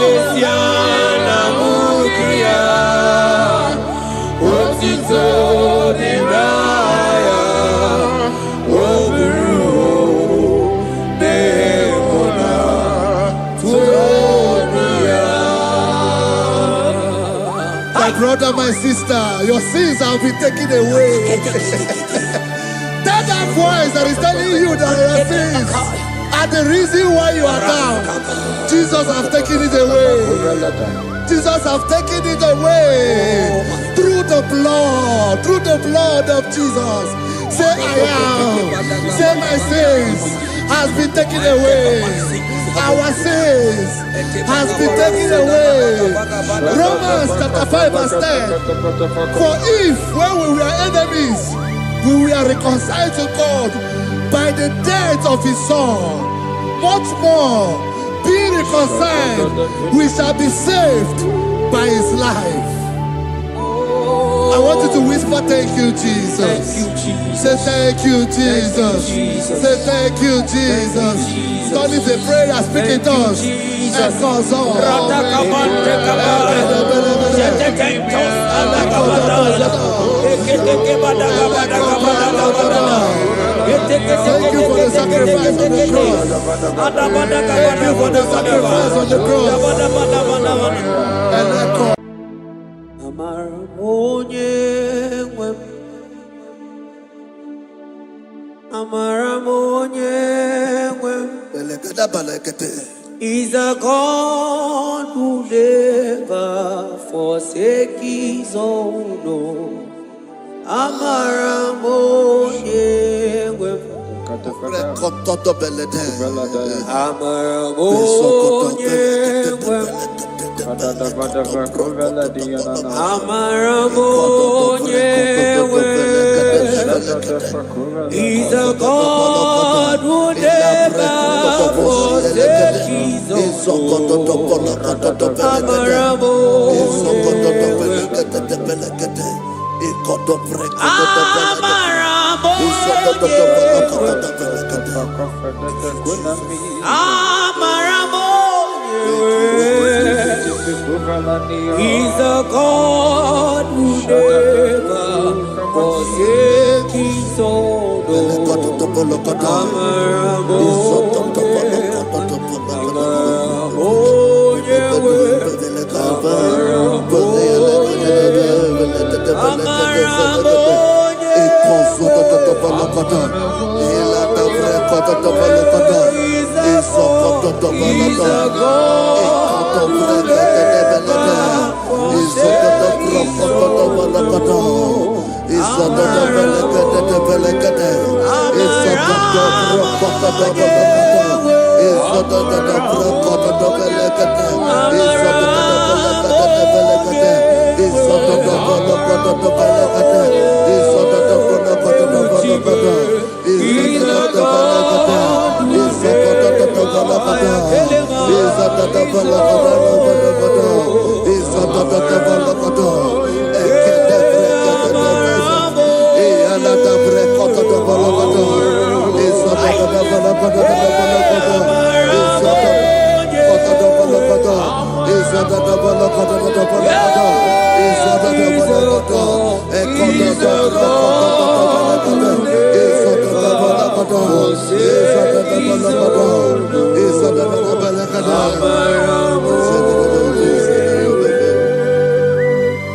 Mesiana Mukia, Otito Diraya, Oburu, Demona, Tuonia. My brother, my sister, your sins have been taken away. That voice that is telling you that your sins are the reason why you are down. Jesus has taken it away. Jesus has taken it away. Through the blood of Jesus. Say I am. Say my sins has been taken away. Our sins has been taken away. Romans chapter 5 verse 10. For if when we were enemies, we were reconciled to God by the death of his son, much more, being reconciled, we shall be saved by his life. I want you to whisper, thank you, Jesus. Say thank you, Jesus. Say thank you, Jesus. Don't need a prayer, speak in tongues. Thank you for the sacrifice on the cross. Thank you for the sacrifice on the cross. And echo. Is a God who never forsake his own. He's a God who never forsake his He's a God who never forsake his own.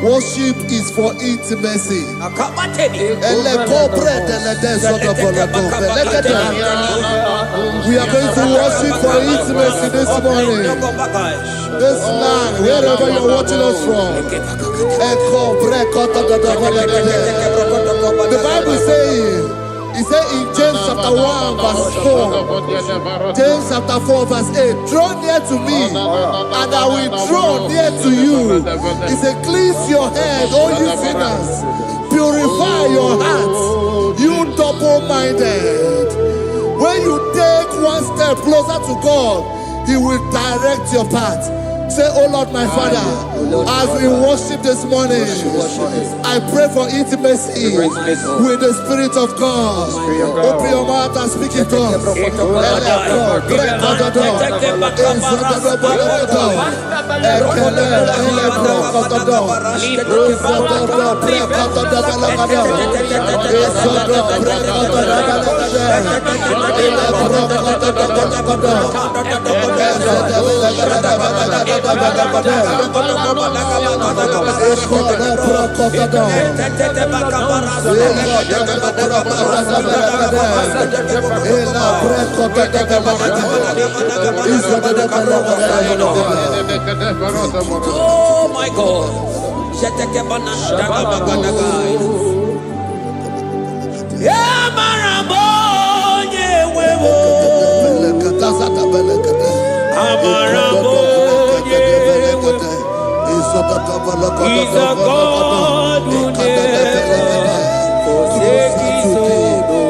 Worship is for intimacy. We are going to worship for intimacy this morning. This land, wherever you're watching us from. The Bible says, it said in James chapter 1 verse 4, James chapter 4 verse 8, draw near to me and I will draw near to you. It said, cleanse your head, all you sinners, purify your hearts, you double-minded. When you take one step closer to God, he will direct your path. Say, oh Lord, my Father, as we worship this morning, I pray for intimacy with the Spirit of God. Open your mouth and speak in tongues. Oh my God. He's a God who never forsakes his own.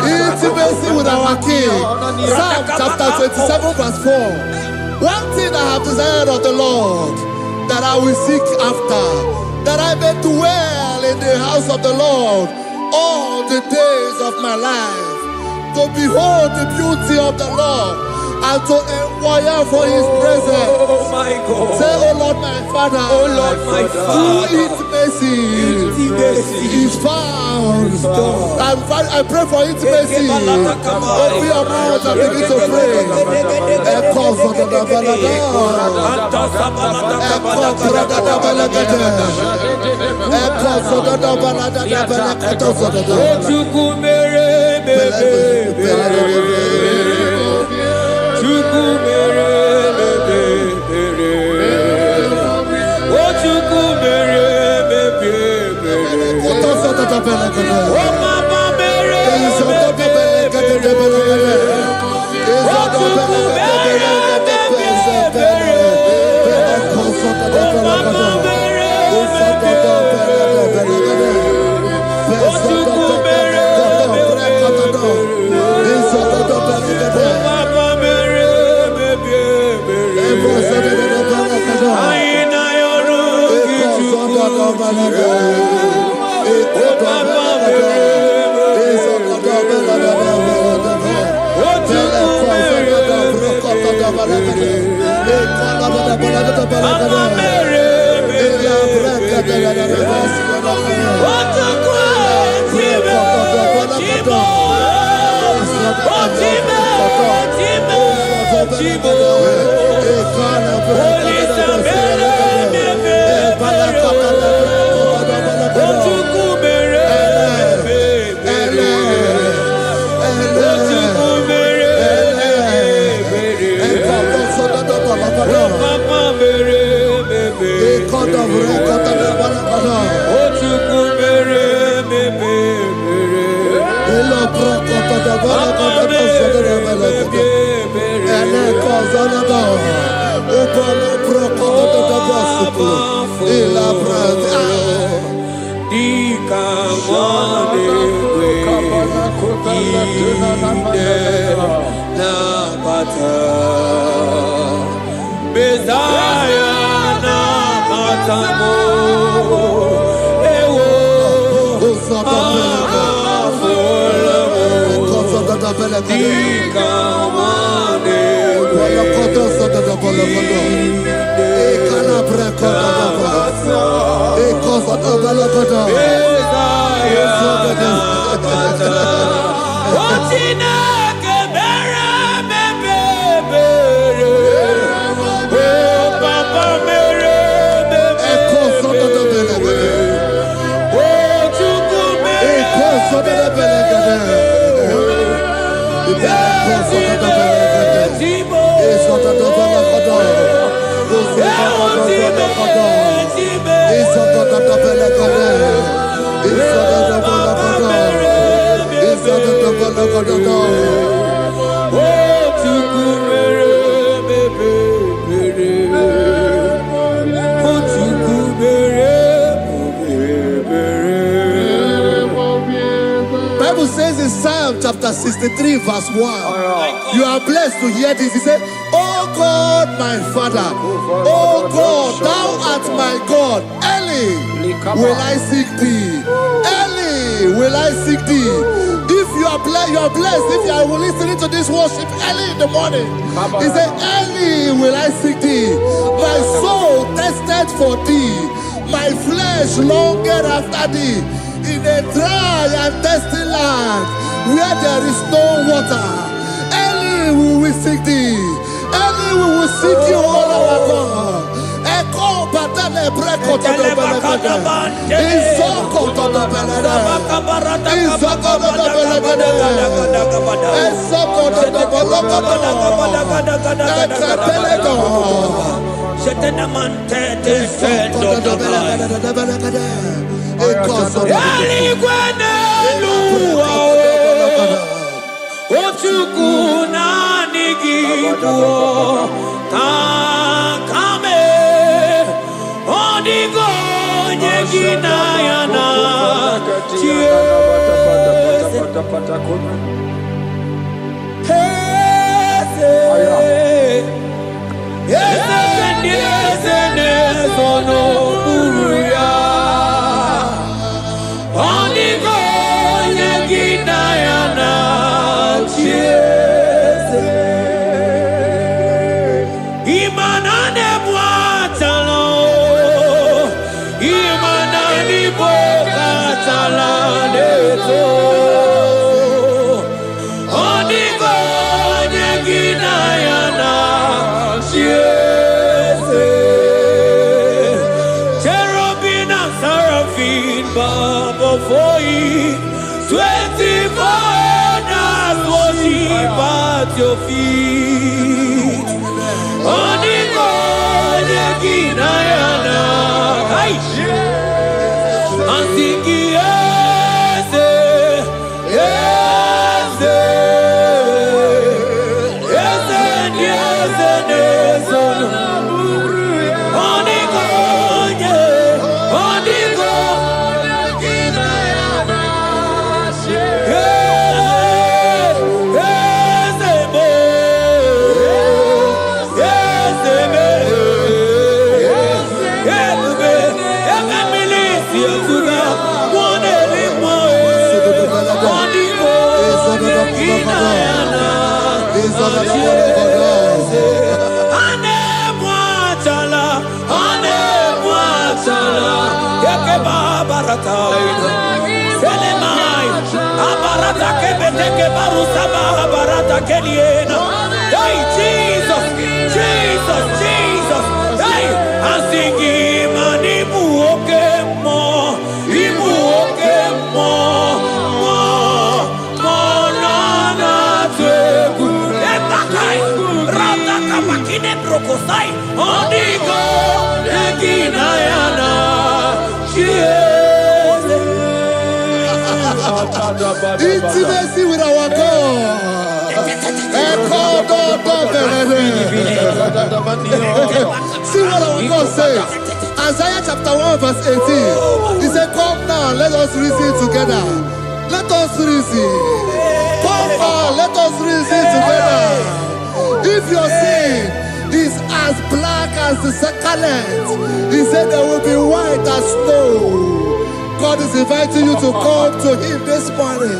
Intimacy with our King. Psalm chapter 27 verse 4. One thing I have desired of the Lord, that I will seek after, that I may dwell in the house of the Lord all the days of my life, to behold the beauty of the Lord and to inquire for his presence. Oh my God. Say, oh Lord my Father, oh Lord my Father, intimacy is found. I pray for intimacy. Open your mouth and begin to pray. Holy God of record of the Balabada. Elo Procot of the Balabada. Eleko Zanada. Upolo Procot of the Basuku. Ela Brada. Bible says in Psalm chapter 63 verse 1, you are blessed to hear this. He said, oh God, my Father, oh God, thou art my God. Early will I seek thee. Early will I seek thee. If you are blessed if you are listening to this worship early in the morning. He said, early will I seek thee. My soul tested for thee. My flesh longed after thee. In a dry and thirsty land where there is no water. Early will we seek thee. Early we will seek you, all our God. Echo batale breko to the belagade. Isoko to the belagade. Isoko to the belagade. Isoko to the belagade. For you, 24 hours worship at your feet. Oniko Neginayana, and singing yes, yes, yes, yes, yes, Oniko, Oniko. Hey, Jesus, Jesus, Jesus. Hey, I'm singing, man, Ibu okemo, na na tegu. Ekakai, rata kapakine brokosai, onigo, ekinaya. Intimacy with our God. See what our God says. Isaiah chapter 1 verse 18. He said, come now, let us reason together. Let us reason. Come on, let us reason together. If your sin is as black as the scarlet, he said there will be white as snow. God is inviting you to come to him this morning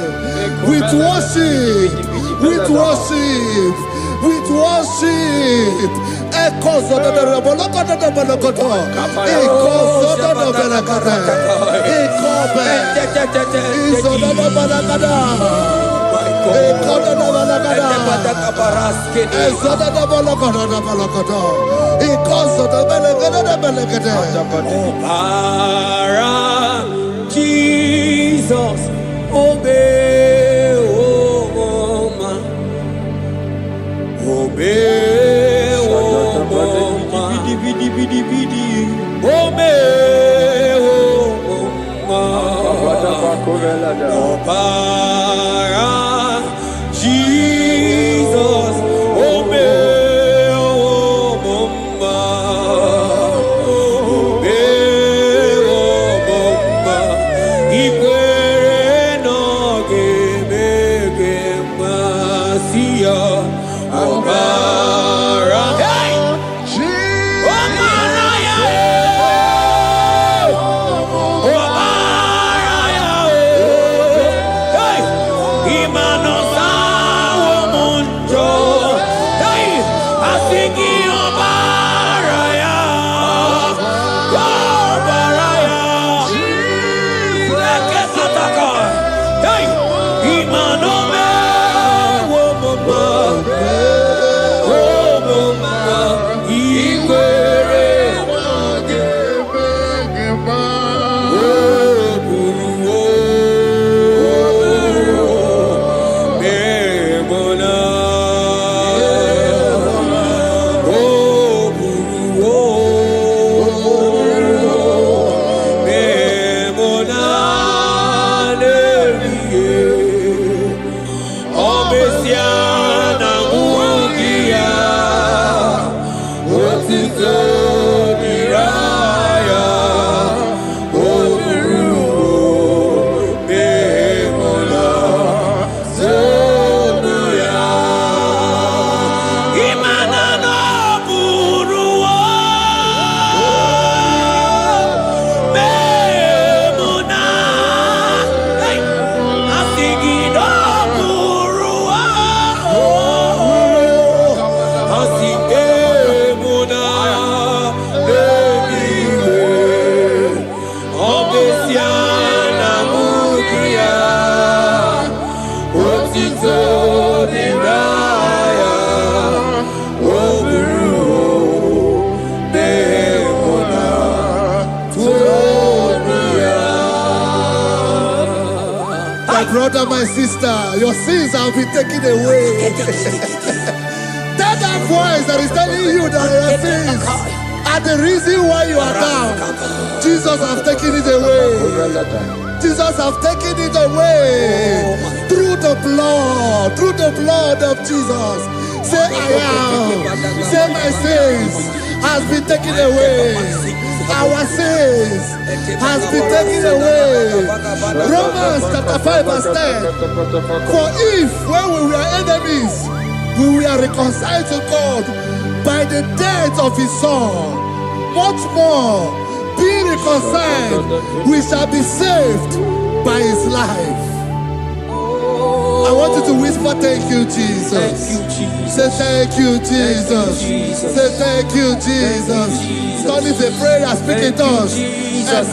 with worship, with worship, with worship. Echoes of the Jesus, obey, oh man, obey, oh man, obey, oh man, Jesus, obey, oh man, Igbo no Obara. Hey! brother, my sister, your sins have been taken away. Tell that voice that is telling you that your sins are the reason why you are down. Jesus has taken it away. Jesus has taken it away through the blood of Jesus. Say, I am. Say, my sins has been taken away. Our sins has been taken away. Romans chapter 5 verse 10. For if when we were enemies, we were reconciled to God by the death of his son, much more, being reconciled, we shall be saved by his life. I want you to whisper, thank you, Jesus. Thank you, Jesus. Say, thank you, Jesus. Say, thank you, Jesus. Turn it a prayer, speak in tongues. Thank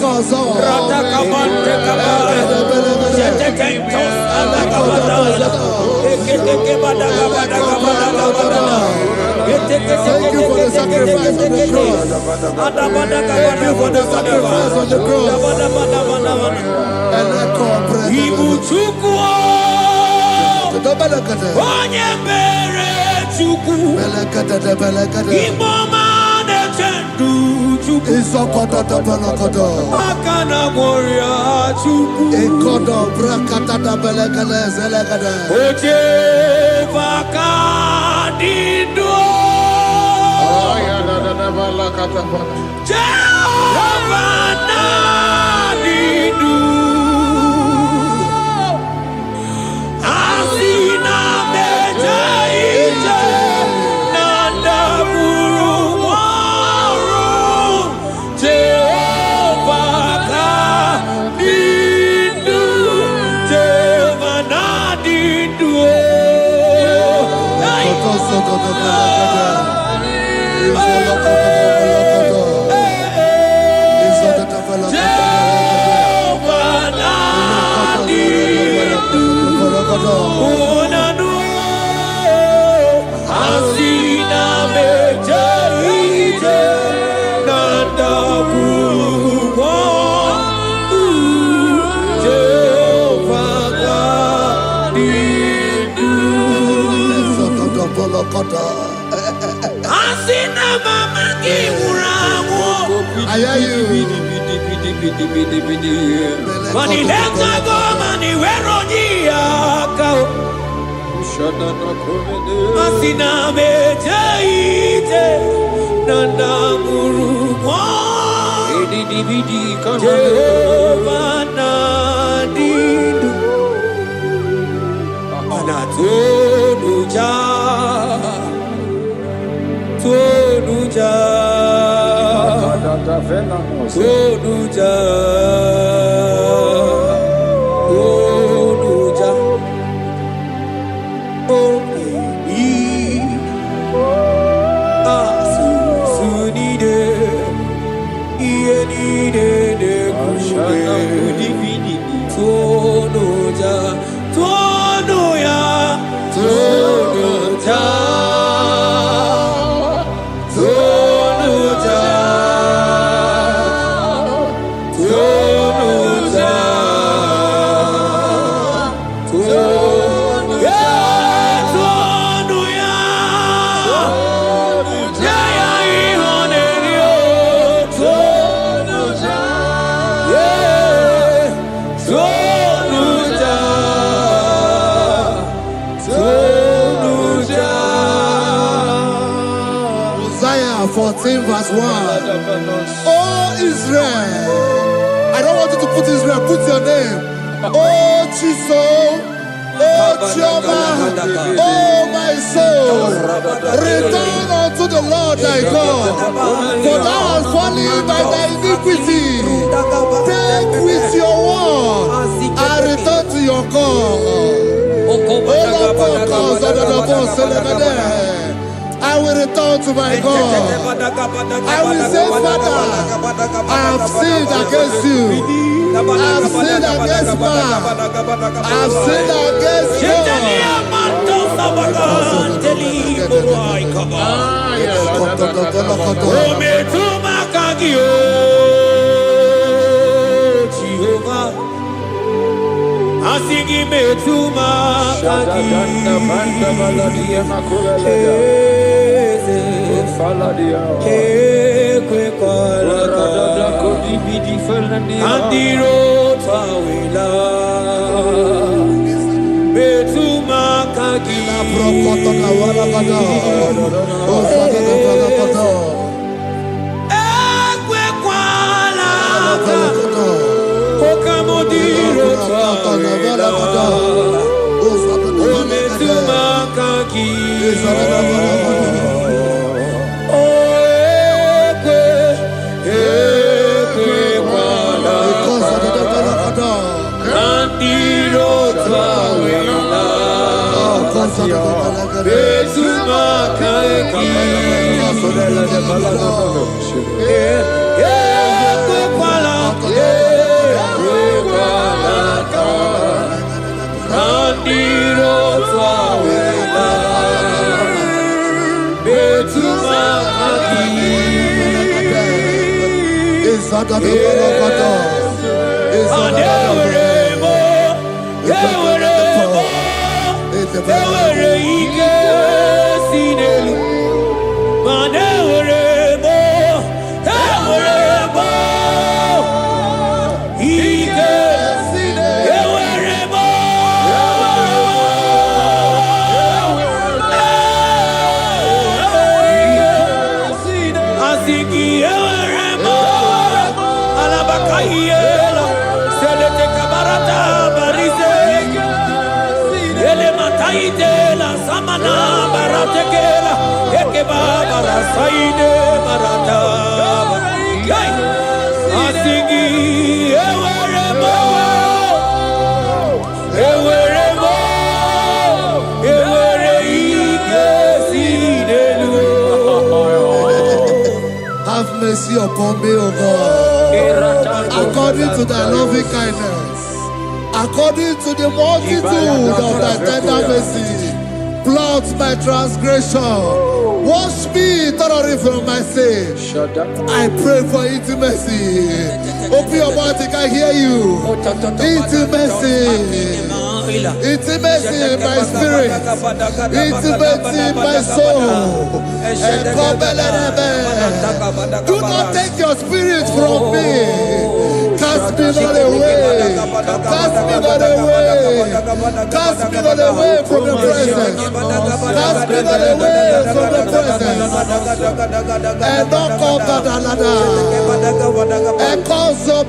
you for the sacrifice on the cross. Thank you for the sacrifice on the cross. Onye mere Chukwu Igbo ma na-eche ndụ Chukwu. Izokodo da balakodo. Aka na-agwọrọ ya Chukwu. Ikodo brakata da belekele zelegede. Oche baka dindo. Jehovah na dindo. Asina meja ije. Nanda buru waro. Jehovah ka dindo. Jehovah na dindo. Koto soto da belekede. Izolokodo da balakodo. Izodo da belekede. Jehovah na dindo. Balakodo. Unanu asina meja ije nanda kuwa Jehovah God dindu Izodo da balakodo. asina mama kimurango Ayayu. mani lenga goma ni weroji akao asina meja ije nanda kuruwa Jehovah na dindu anatonuja tonuja tonuja tonuja oh baby asunide ienide de tonuja tonuya tonuja tonuja tonuja tonuja tonuya jaya ihonerio tonuja tonuja tonuja Isaiah 14 verse 1. Oh Israel. I don't want you to put Israel, put your name. Oh Chiso. Oh Chioma. Oh my soul. Return unto the Lord thy God. For thou hast fallen by thy iniquity. Take with your word and return to your God. I will return to my God. I will say, Father, I have sinned against you. I have sinned against man. I have sinned against Jehovah, asigi metuma kagi kwe kwalaka andiro tawila metuma kagi ekwe kwalaka Okamodiro tawila ometuma kagi Ewere Kaiela, Selete Kabarata, Barise, Ele Mataidela, Samana, Baratekela, Ekeba, Barasaide, Barata, Asigi, Eweremo, Eweremo, Ewereike, Sidelu. Have mercy upon me, O God. According to thy loving kindness, according to the multitude of thy tender mercy, blot my transgression, wash me thoroughly from my sin. I pray for intimacy. Open your mouth, I can hear you. Intimacy. Intimacy in my spirit, intimacy in my soul. Do not take your spirit from me. Cast me not away. Cast me not away. Cast me not away from the presence. Cast me not away from the presence. And don't come back another. And call so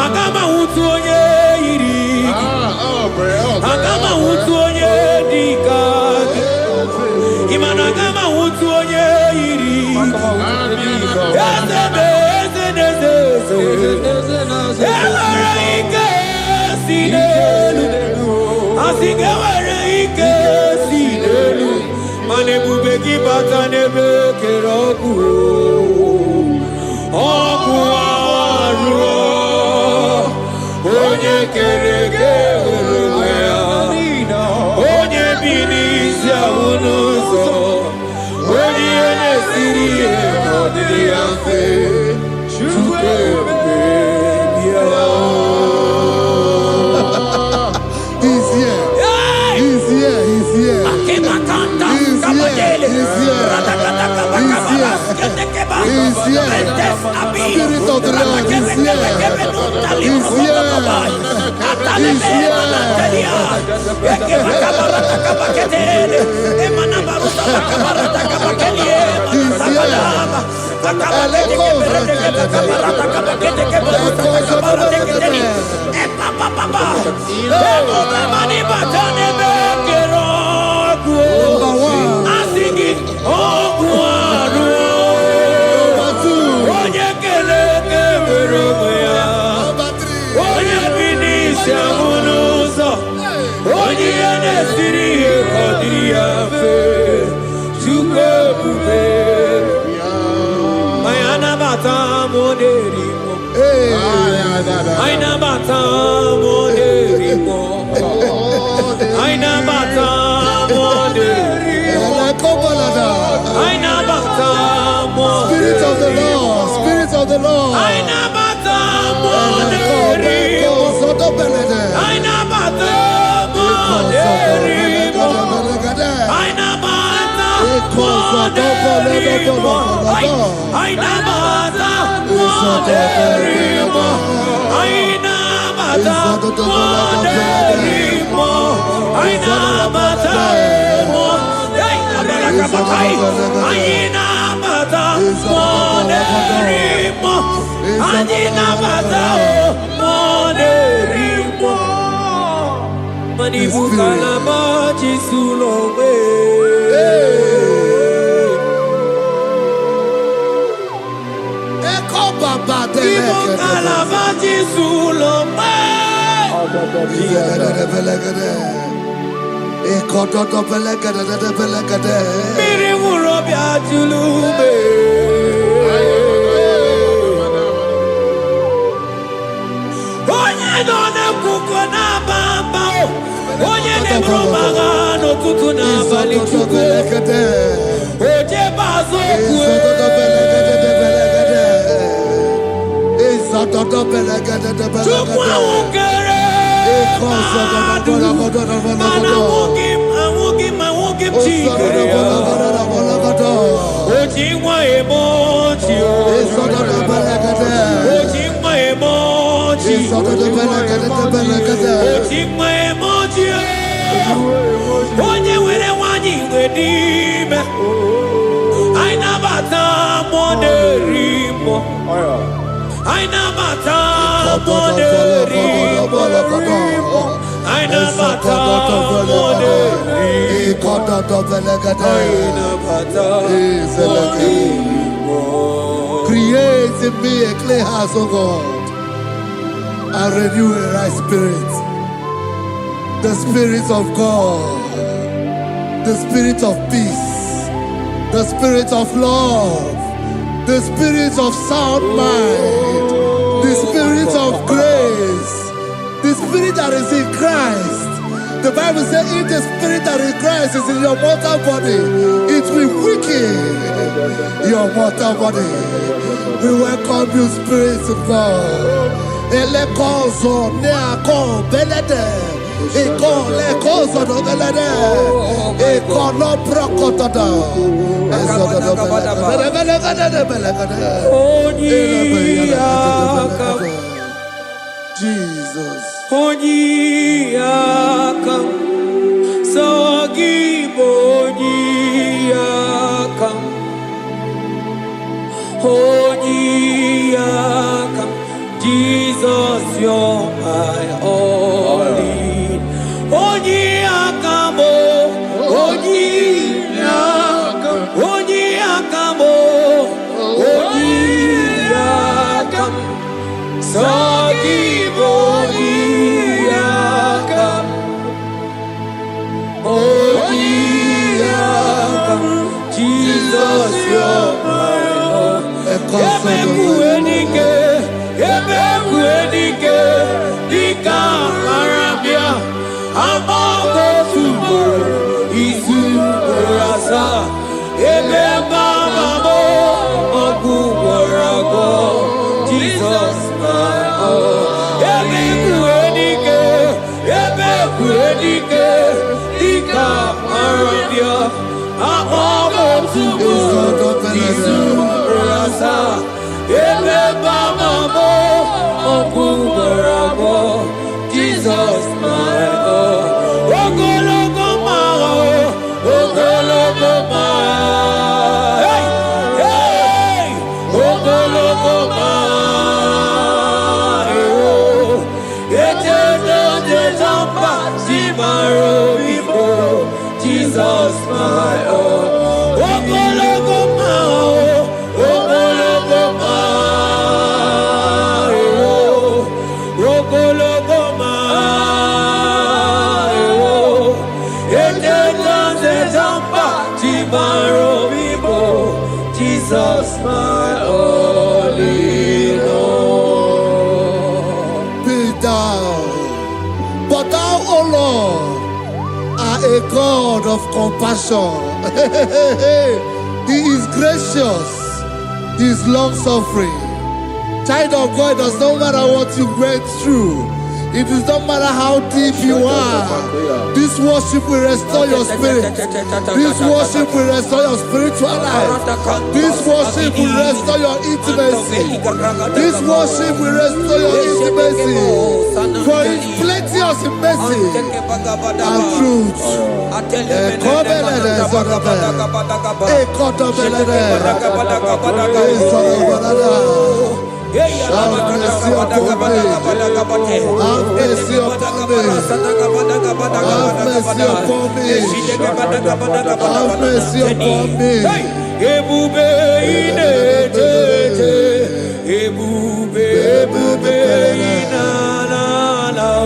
Agama utu onye iri Agama utu onye dika Imana agama utu onye iri Ewere ike si n'elu Asige ewere ike si n'elu Mana ebube gị bata n'ebe kere ọkụ Ọkụ arụ Onye kere eke onwe ya Onye bi n'isi ahụ n'ụzọ Onye ihe na-esiri ihe n'ọdịrị ya mfe Chukwu ebube bịa He's here. He's here. He's here. He's here. He's here. Spirit of the Lord is here. He's here. He's here. Spirit of the Lord, Spirit of the Lord. Create in me a clean house, O God, and renew a right spirit. The Spirit of God, the Spirit of peace, the Spirit of love, the Spirit of sound mind, the Spirit of grace, the Spirit that is in Christ. The Bible says, if the Spirit that is in Christ is in your mortal body, it will weaken your mortal body. We welcome you, Spirit of God. Elekozo neako belede, ekole kozo do belede, ekolo brokotoda, ezodo do belede. Jesus. Onyiyakam, Sagibo Onyiyakam, Onyiyakam, Jesus, you're my all in. Onyiyakam, Onyiyakam, Onyiyakam, Onyiyakam, Sagibo Onyiyakam, Onyiyakam, Jesus, you're my all. Ebekuenike, Dika Arabia, Amago Tubo, Izu Rasa, Ebebamo, Ogu Warago, Jesus, my all. Ebekuenike, Dika Arabia, Amago Tubo, Izu Rasa, Ebebamo, Okubarago, Jesus, my all. Ogologoma, Ogologoma, hey, hey, Ogologoma, oh, Eterno de Jamba, Zimaro, Jesus, my all. Ogologoma, Ogologoma. Jesus, my all in all. Be thou, but thou, O Lord, are a God of compassion. He is gracious, He is long-suffering. Child of God, it does not matter what you went through. It does not matter how deep you are. This worship will restore your spirit. This worship will restore your spiritual life. This worship will restore your intimacy. This worship will restore your intimacy. For His plenty of mercy and truth. Have mercy upon me. Have mercy upon me. Have mercy upon me. Have mercy upon me. Ebube inetete, ebube, ebube inanana o.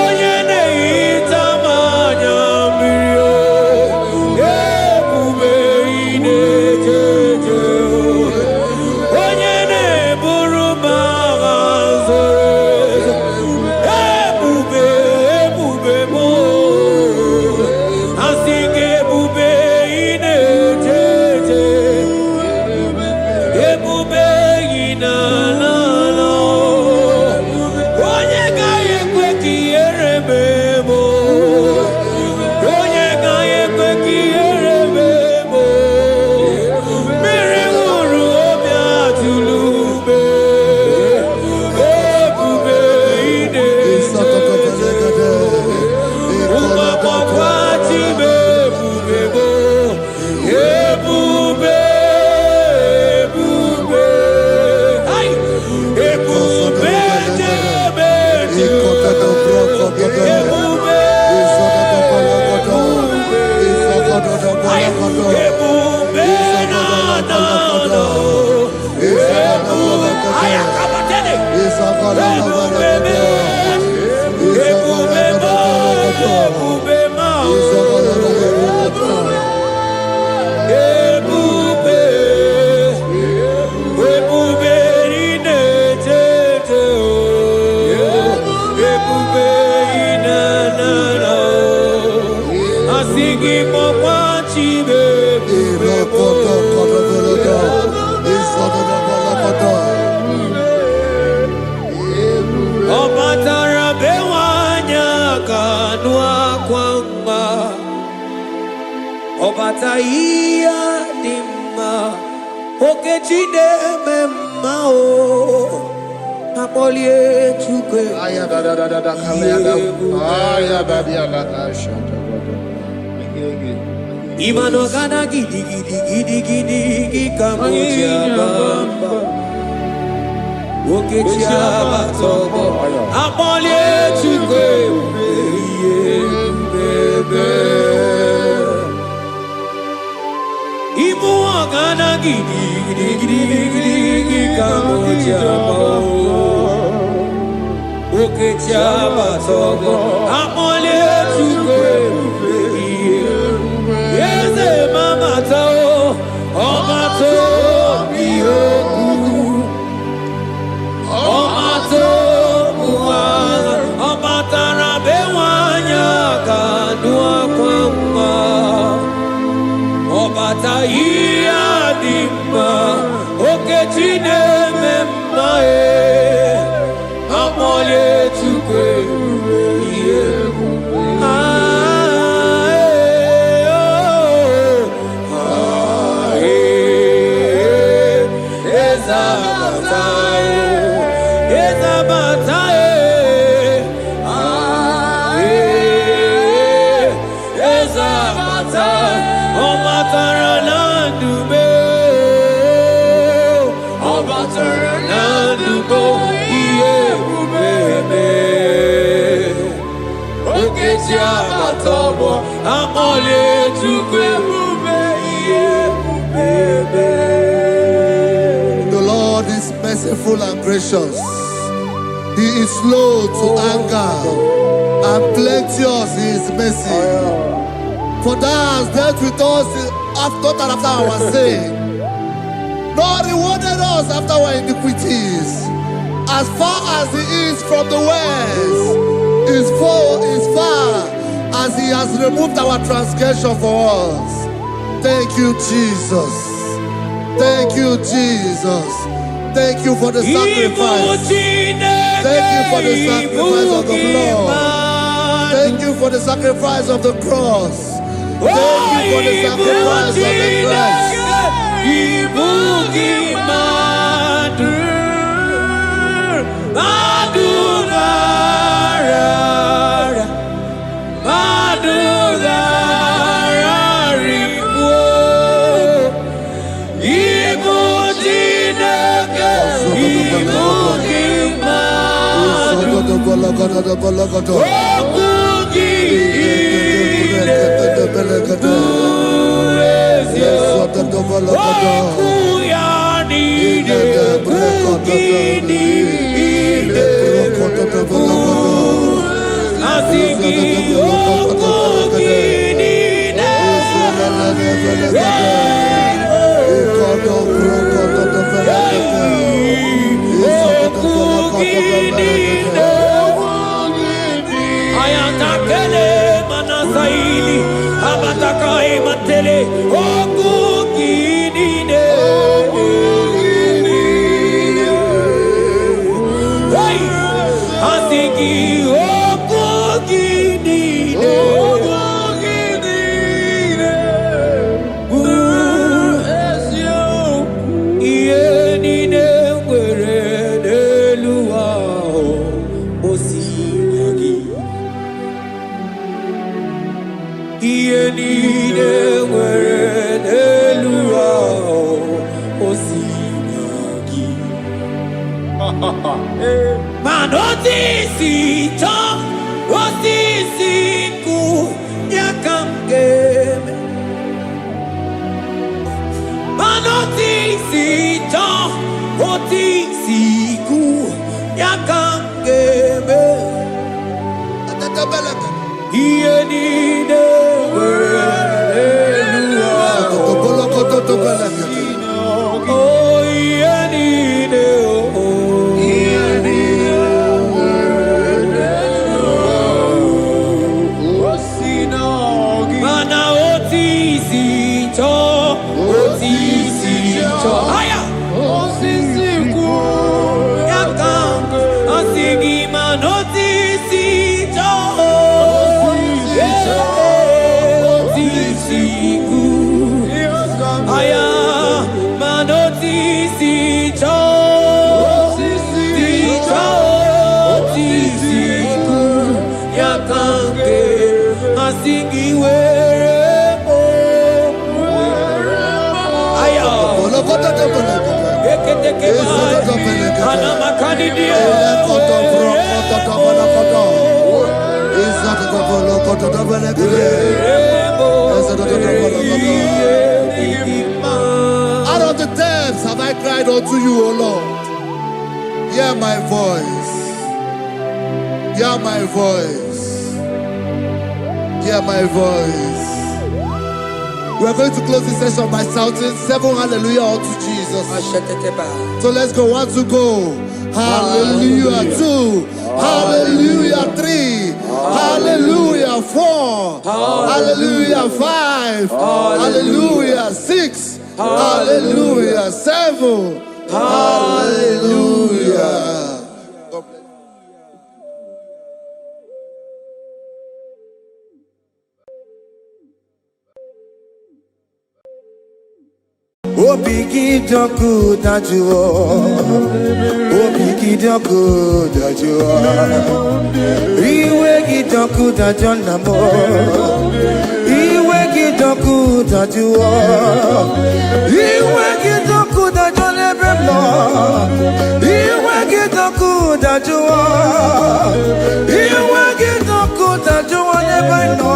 Onye na-ehita mmanya mmiri o. Ebube inetete o. Onye na-eburu m agha zoro. Ebube, ebube m o. Asị gị ebube inetete. Obataia dimma okechide memma o apolie chukwe aya da kalenda aya badia la shata imano gana gidi kamoja bamba okechia batogo apolie chukwe bebe Ibu agana gidi kamoja bamba okechia batogo apolie chukwe Yeze mama tao, omato biyoku, omato buwana, omatara bewanya kanua kwamba, obata iya dimba, okechine memae, amole chukwe The Lord is merciful and gracious. He is slow to anger and plenteous in his mercy. For thou hast dealt with us after our sin, nor rewarded us after our iniquities. As far as he is from the west, is far as he has removed our transgression for us. Thank you, Jesus. Thank you, Jesus. Thank you for the sacrifice. Thank you for the sacrifice of the blood. Thank you for the sacrifice of the cross. Thank you for the sacrifice of the Christ. yakangebe iyenine Out of the depths have I cried unto you, O Lord. Hear my voice. Hear my voice. Hear my voice. We are going to close this session by shouting 7 hallelujah unto Jesus. So let's go. 1, 2, go. Hallelujah. 2. Hallelujah. 3. Hallelujah. 4. Hallelujah. 5. Hallelujah. 6. Hallelujah. 7. Hallelujah. Obigidoku dajuo, Obigidoku dajuo, Iwe gidoku dajonamo, Iwe gidoku dajuo, Iwe gidoku dajonebemo, Iwe gidoku dajuo, Iwe gidoku dajuo nebeno,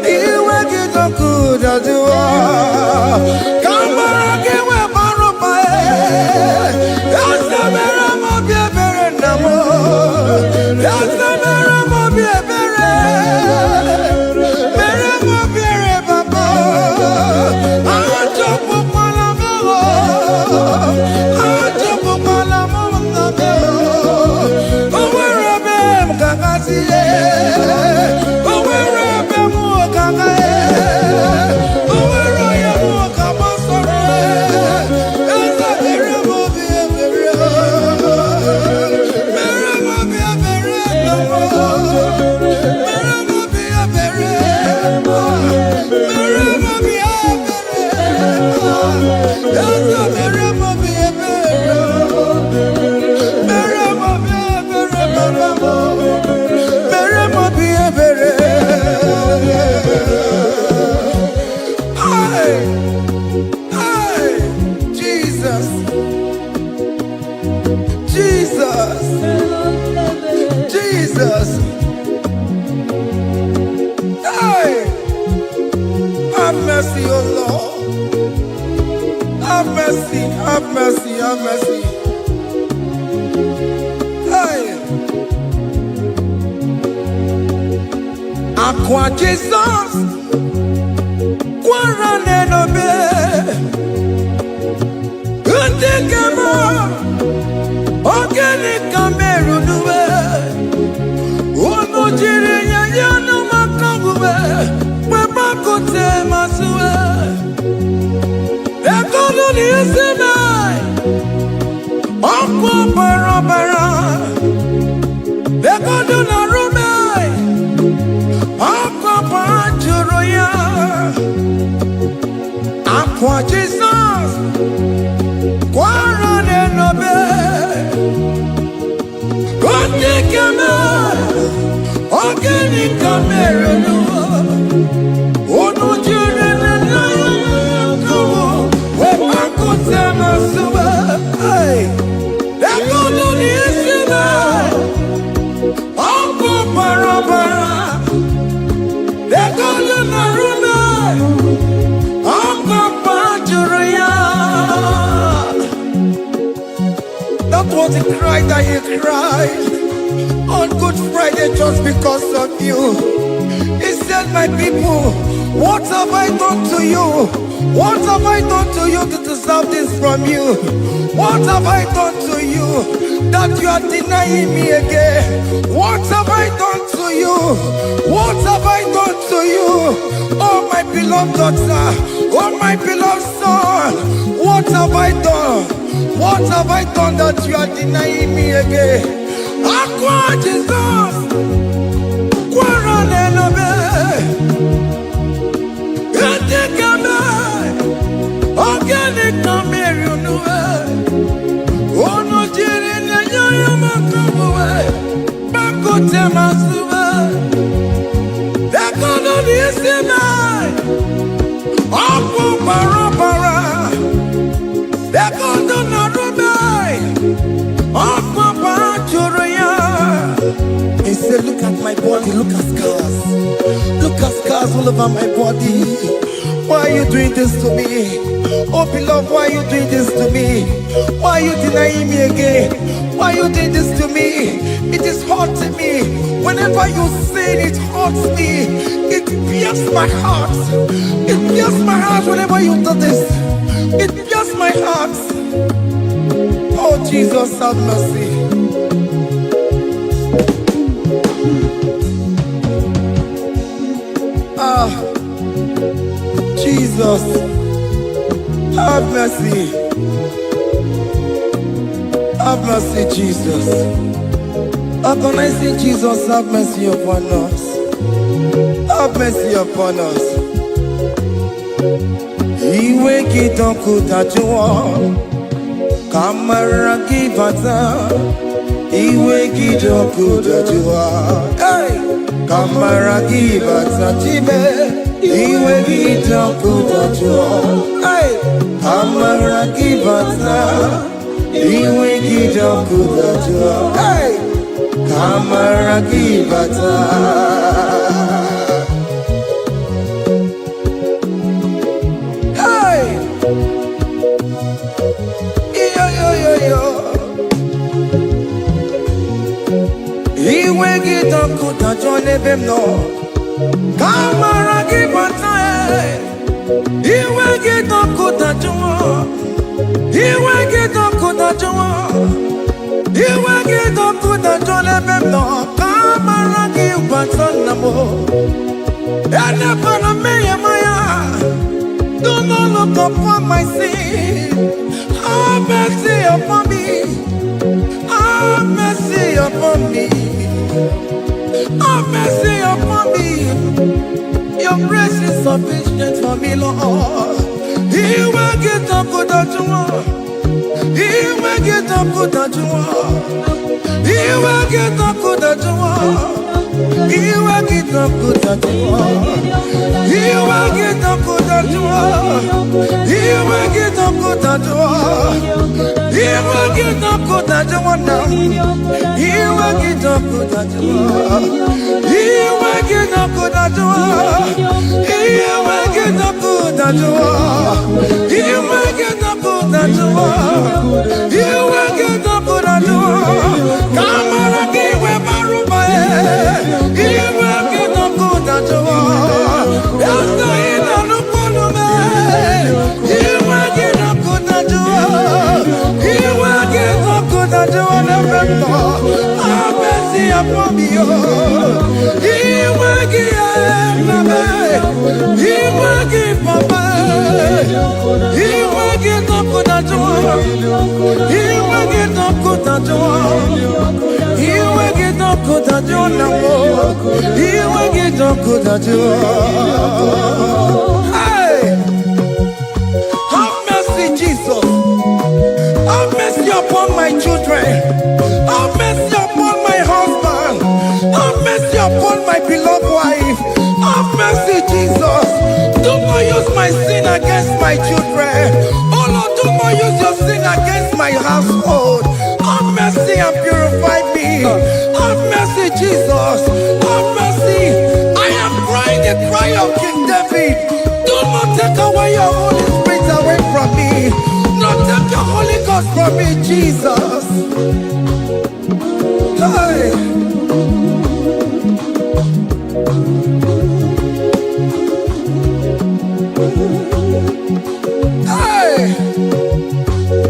Iwe gidoku dajuo. Jesus. Hey, have mercy, oh Lord. Have mercy, have mercy, have mercy. Hey, Aqua Jesus, Quarane no be, Untekemo, Organic Cameroon. Jesus, That was the cry that he cried on Good Friday just because of you. He said, my people, what have I done to you? What have I done to you to deserve this from you? What have I done to you that you are denying me again? What have I done to you? What have I done to you? Oh my beloved daughter, oh my beloved son, what have I done? What have I done that you are denying me again? Aqua Jesus, Quaranelabe, Etikame, Organic Namerunue, Ono Jirina Yamakamue, Bakote Masube, Dekono Nisime, Aqua Barabara, Dekono Narube, Aqua Bajuria. He said, look at my body, look at scars. Look at scars all over my body. Why are you doing this to me? Oh beloved, why are you doing this to me? Why are you denying me again? Why are you doing this to me? It is hurting me. Whenever you sin, it hurts me. It pierces my heart. It pierces my heart whenever you do this. It pierces my heart. Oh Jesus, have mercy. Jesus, have mercy. Have mercy, Jesus. Agonizing Jesus, have mercy upon us. Have mercy upon us. Iwe kitoko tajua, kamara kibata. Iwe kitoko tajua, hey, kamara kibata chibe. Iwe kitoko tajua, hey, kamara kibata. Iwe kitoko tajua, hey, kamara kibata. Hey, yo. Iwe kitoko tajua nebemno. Kamara kibata, iwe kitoko tajua, iwe kitoko tajua, iwe kitoko tajua lebemno. Kamara kibata namo, ene pana meye maya. Do not look upon my sin. Have mercy upon me. Have mercy upon me. Have mercy upon me. Your grace is sufficient for me, Lord. He will get up with that you want. He will get up with that you want. He will get up with that you want. He will get up with that you want. He will get up with that you want. He will get up with that you want. He will get up with that you want now. He will get up with that you want. He will get up with that you want. He will get up with that you want. He will get up with that you want. He will get up with that you want. Come on, give me Baruba. He will get up with that you want. Yes, I know no man. He will get up with that you want. He will get up with that you want. Have mercy upon me. He will give me. He will give Papa. He will get up with that you want. He will get up with that you want. He will get up with that you want. He will get up with that you want. Hey, have mercy, Jesus. Have mercy upon my children. Have mercy upon my husband. Have mercy upon my beloved wife. Have mercy, Jesus. Do not use my sin against my children. Oh Lord, do not use your sin against my household. Have mercy and purify me. Have mercy, Jesus. Have mercy. I am crying the cry of King David. for me, Jesus. Hey. Hey.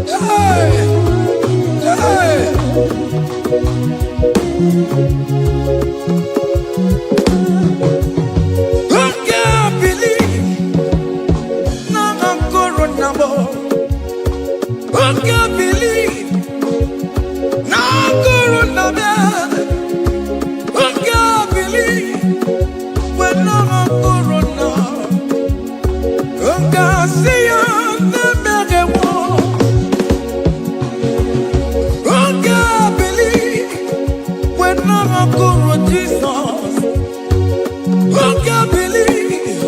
Hey. Hey. Who can believe? No, I'm corona. Who can believe? No, corona. Who can believe? When no, I'm corona. Who can see you? Jesus, who can believe?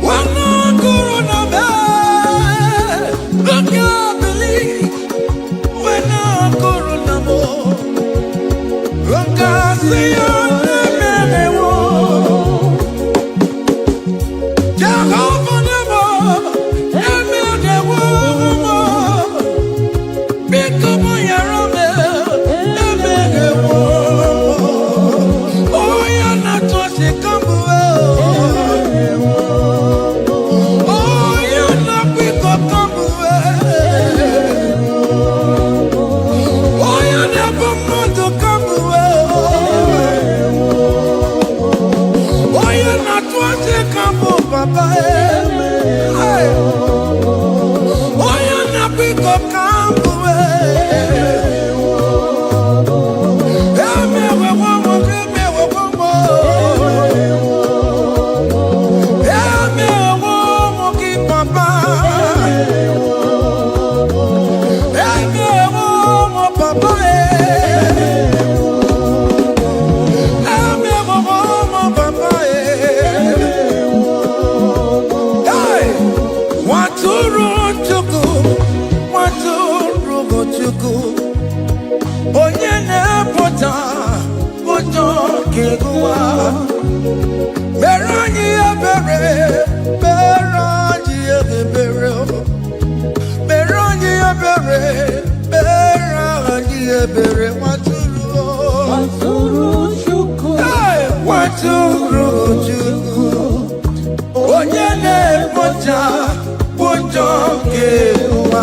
When no corona man, who can believe? When no corona more, who can see you? Jehovah never, become your own. Papa, hey, oh, you're not big up, come away. Tell me what one more, give me what one more. Tell me what more, keep Papa. Tell me what more, Papa. Tell me what more, Papa. Onye na-epụta ụjọ keguwa mere anyị ebere, mere anyị ebere, mere anyị ebere, mere anyị ebere. Nwatụrụ Chukwu, nwatụrụ Chukwu, onye na-epụta ụjọ keguwa.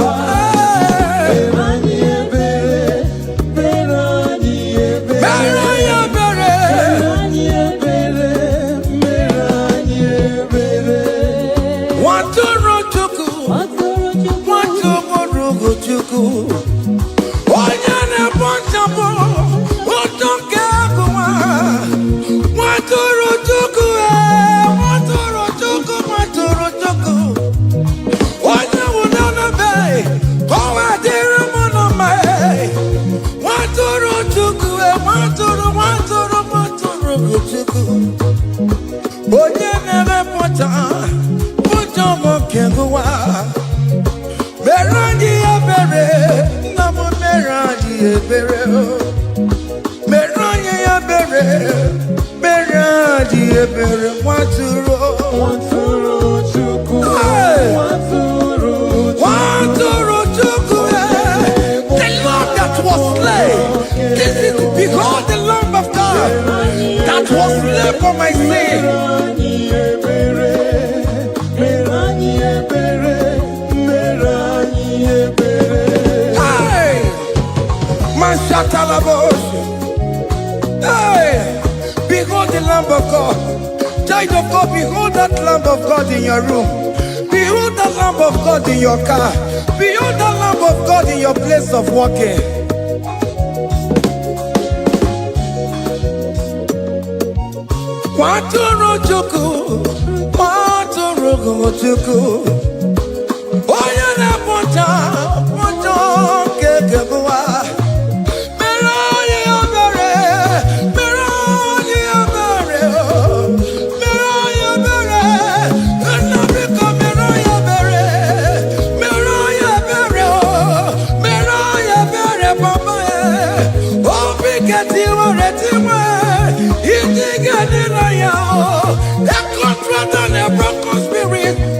Onye na-ebọchapụ ụtọ nke agụwa, nwatụrụ Chukwu, nwatụrụ Chukwu, nwatụrụ Chukwu. Onye nwụrụ n'ebe, ọwa dịrị mụ n'ọma, nwatụrụ Chukwu, nwatụrụ Chukwu. Onye na-emepụta ụjọ nke agụwa, mere anyị ebere, nna m mere anyị ebere, mere anyị ebere, mere anyị ebere. Nwatụrụ Chukwu, nwatụrụ Chukwu, the Lamb that was slain. This is, behold the Lamb of God that was slain for my sin. Hey, behold the Lamb of God. Child of God, behold that Lamb of God in your room. Behold that Lamb of God in your car. Behold that Lamb of God in your place of working. Nwatụrụ Chukwu, nwatụrụ Chukwu, onye na-epụta ụjọ nke agụwa.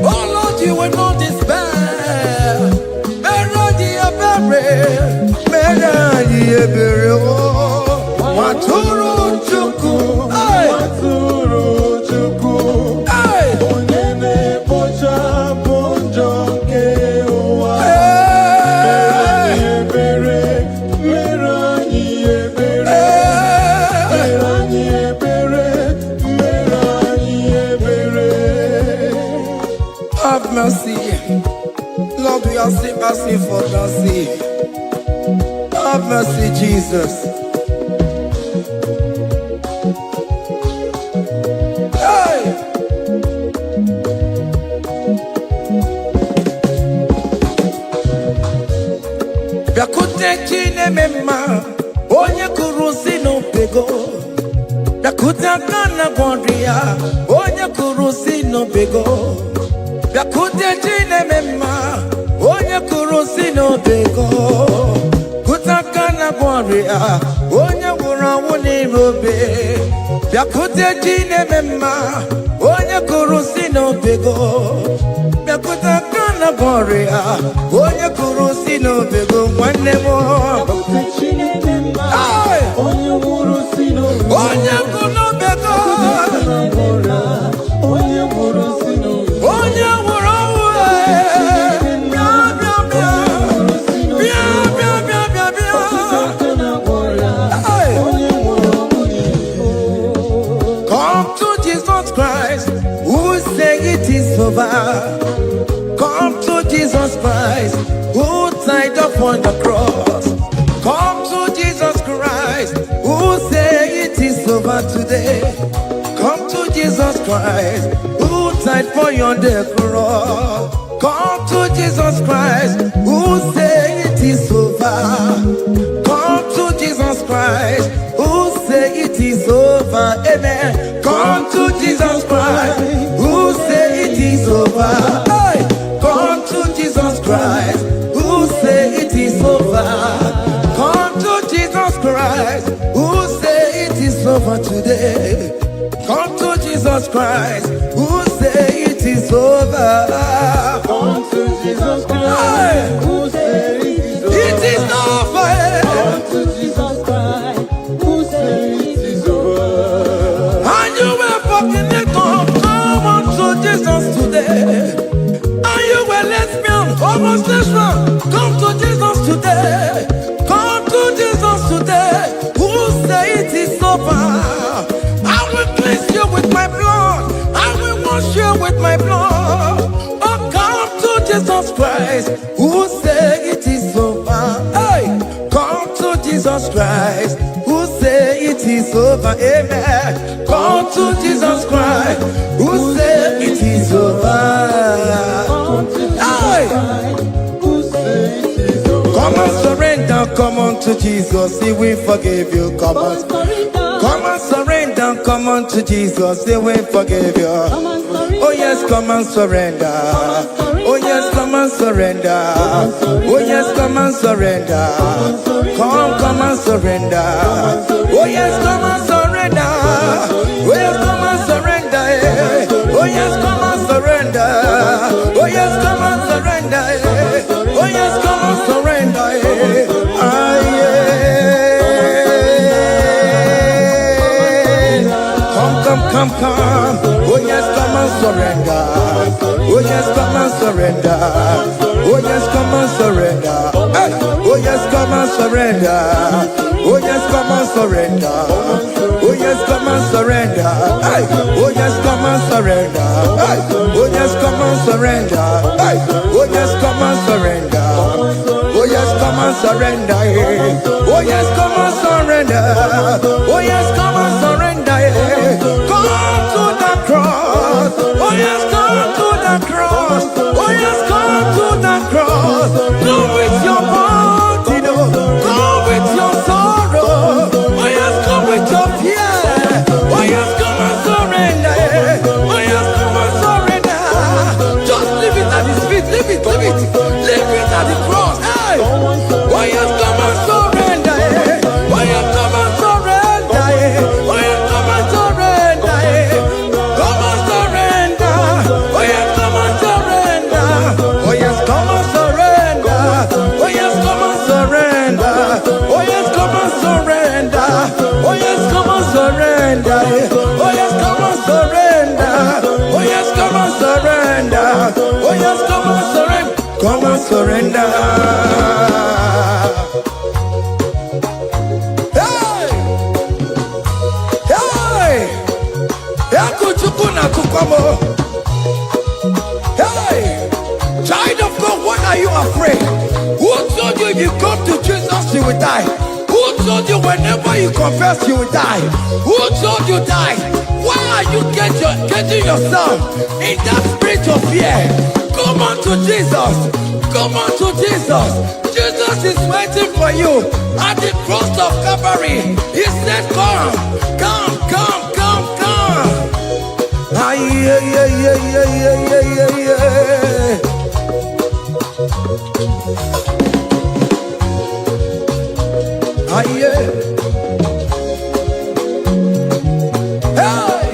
Oh Lord, you will not despair. money for mercy. Have mercy, Jesus. Hey! Biakute chine mema, onye kurusi no pego. Biakute kana gondria, onye kurusi no pego. Biakute chine mema, onye kurusi no pego. Kutakana gondria, onye wurawu ni robe. Biakute chine mema, onye kurusi no pego. Biakutakana gondria, onye kurusi no pego. One more. Onye kuno bego. Onye wuro Come to Jesus Christ, who say it is over. Come to Jesus Christ, who died upon the cross. Come to Jesus Christ, who say it is over today. Come to Jesus Christ, who died for you on the cross. Come to Jesus Christ, who say it is over. Come to Jesus Christ, who say it is over. Amen. Come to Jesus Christ, who say it is over. Hey! Come to Jesus Christ, who say it is over. Come to Jesus Christ, who say it is over today. Come to Jesus Christ, who say it is over. Come to Jesus Christ, who say it is over. It is over. Come to Jesus Christ, who say it is over. And you were fucking it up. Come on to Jesus today. And you were lesbian, homosexual. Come to Jesus today. Come to Jesus today. Who say it is over? I will cleanse you with my blood. I will wash you with my blood. Oh, come to Jesus Christ, who say it is over. Hey, come to Jesus Christ, who say it is over. Amen. Come to Jesus Christ, who say it is over. Hey, Who say it is over. come and surrender. Come on to Jesus, He will forgive you. Come on. Come and surrender, come on to Jesus, He will forgive you. Oh yes, come and surrender. Oh yes, come and surrender. Oh yes, come and surrender. Come and surrender. Oh yes, come and surrender. Oh yes, come and surrender. Oh yes, come and surrender. Oh yes, come and surrender. Oh yes, come and surrender. Ah Come. Oh yes, come and surrender. Oh yes, come and surrender. Oh yes, come and surrender. Hey. Oh yes, come and surrender. Oh yes, come and surrender. Oh yes, come and surrender. Hey. Oh yes, come and surrender. Hey. Oh yes, come and surrender. Hey. Oh yes, come and surrender. Oh yes, come and surrender. Oh yes, come and surrender. Oh yes, come and surrender. Come to the cross. Oh yes, come to the cross. Oh yes, come to the cross. Go with your body, no. Go with your sorrow. Oh yes, come with your fear. Oh yes, come and surrender. Oh yes, come and surrender. Just leave it at His feet. Leave it. Leave it at the cross. Hey. Oh yes, come and surrender. Oh yes, come and surrender. Oh yes, come and surrender. Come and surrender. Oh yes, come and surrender. Oh yes, come and surrender. Oh yes, come and surrender. Oh yes, come and surrender. Oh yes, come and surrender. Oh yes, come and surrender. Oh yes, come and surrender. Oh yes, come and surrender. Come and surrender. Hey, child of God, what are you afraid? told you if you come to Jesus, you will die? Who told you whenever you confess, you will die? Who told you die? Why are you getting yourself in that spirit of fear? Come on to Jesus. Come on to Jesus. Jesus is waiting for you at the cross of Calvary. He said, come, come, come, come, come. Ah, yeah, yeah, yeah, yeah, yeah, yeah, yeah. Ah, yeah. Hey!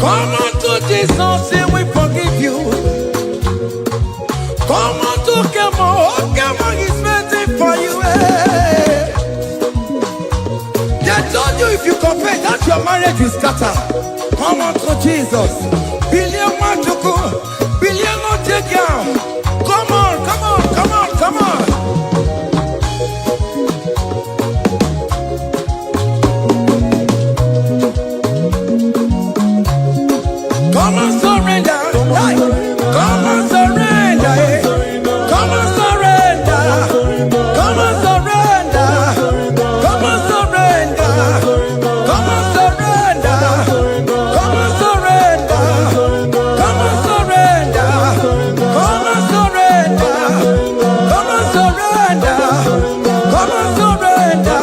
Come on to Jesus, say we forgive you. Come on to Kemo, Kemo is waiting for you. Hey! They told you if you confess that your marriage will scatter. Come on to Jesus. Billion Matuku, billion Otega. Come on, come on, come on, come on. Come on, surrender. Hey. Come on, surrender. Hey. Come on, surrender. Come on, surrender. Come on, surrender. Come on, surrender. Come on, surrender. Come on, surrender. Come on, surrender. Come on, surrender. Come on, surrender.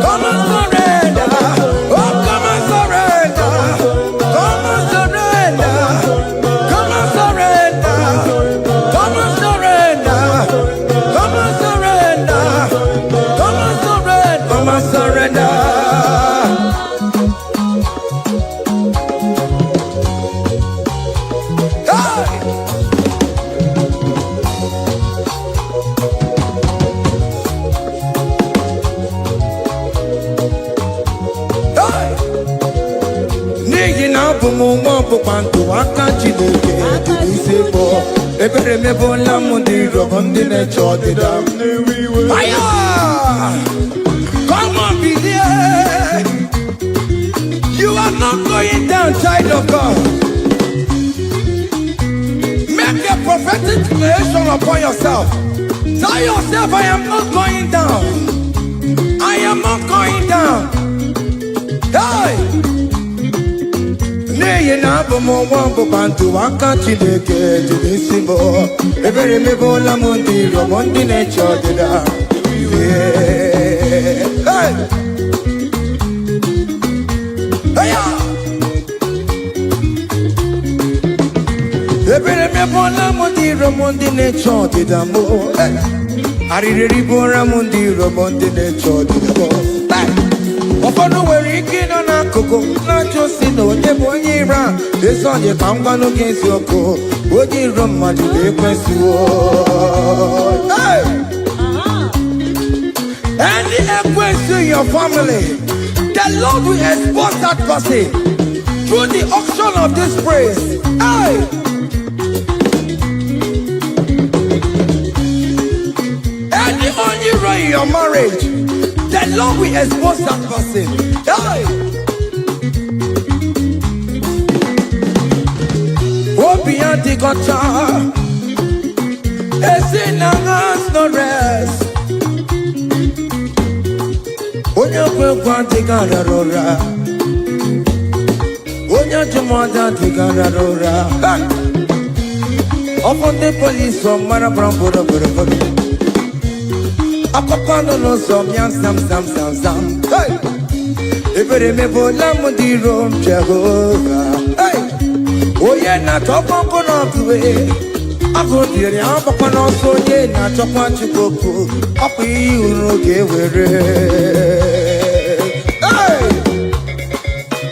Come on, surrender. Oh, come on, surrender. Come on, surrender. Come on, surrender. Come on, surrender. Come on, surrender. Come on, surrender. Come on, surrender. Hey! Hey! N'ihi na abụ m nwa ọgbụgba ndụ aka Chineke jiri isi bụ ebere mebola m ndị rọgọ ndị na-eche ọdịda m. Fire! Come on, believe. You are not going down, child of God. Make a prophetic declaration upon yourself. Tell yourself, I am not going down. I am not going down. Hey! N'ihi na abụ m nwa ọgbụgba ndụ aka Chineke jiri isi m ebere mebola m ndị rọgọ ndị na-eche ọdịda. Hey! Hey! Ebere mebola m ndị rọgọ ndị na-eche ọdịda m. Arịrịrị bụra m ndị rọgọ ndị na-eche ọdịda m. Ụfọdụ nwere ike ịnọ n'akụkụ na-ajụ si na onye bụ onye iro a. Ezi ọdị ka m gwanụ gị eziokwu, onye iro mmadụ na-ekwesịwo. Any equence in your family, the Lord will expose that person through the auction of this praise. Hey! Any iro in your marriage, the Lord will expose that person. Hey! Obianti gotcha, Esinangas no rest. Onye kwekwa tigara rora, onye jumada tigara rora. Upon the police from Marabrambo. Akopano no some young sam. Hey! Ebere mebola m ndị rom Jehova. Hey! Onye na-achọkwa no tuwe. Abụ dịrị agbakwa n'ọsọ onye na-achọkwa Chukwu. Ọkwa iyi uru ga-ewere. Hey!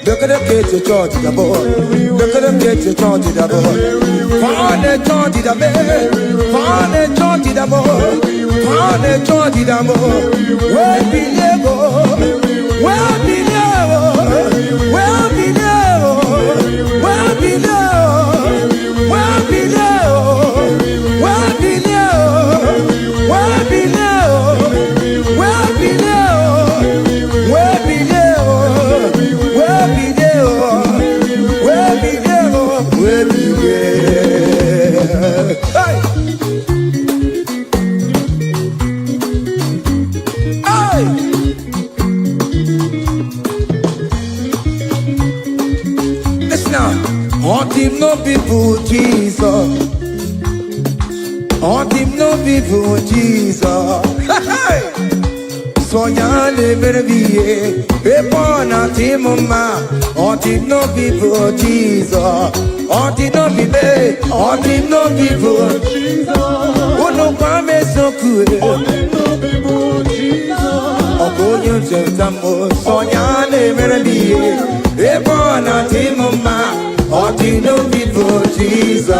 Look at the kids to church the boy. Look at the kids to church the boy. Fane church the boy. Fane church the boy. Fane church the boy. Where be lebo? Where be lebo? Where be lebo? Where be lebo? Where be lebo? Where be lebo? Where be lebo? Where be lebo? Where be lebo? Where be lebo? Where be lebo? Where be lebo? him no people Jesus. On him no people Jesus. So yale merbiye epona timuma. On him no people Jesus. On him no people. On him no people Jesus. Uno kwame sokue. On him no people Jesus. Ogonyo jentamo. So yale merbiye epona timuma. On him no people Jesus.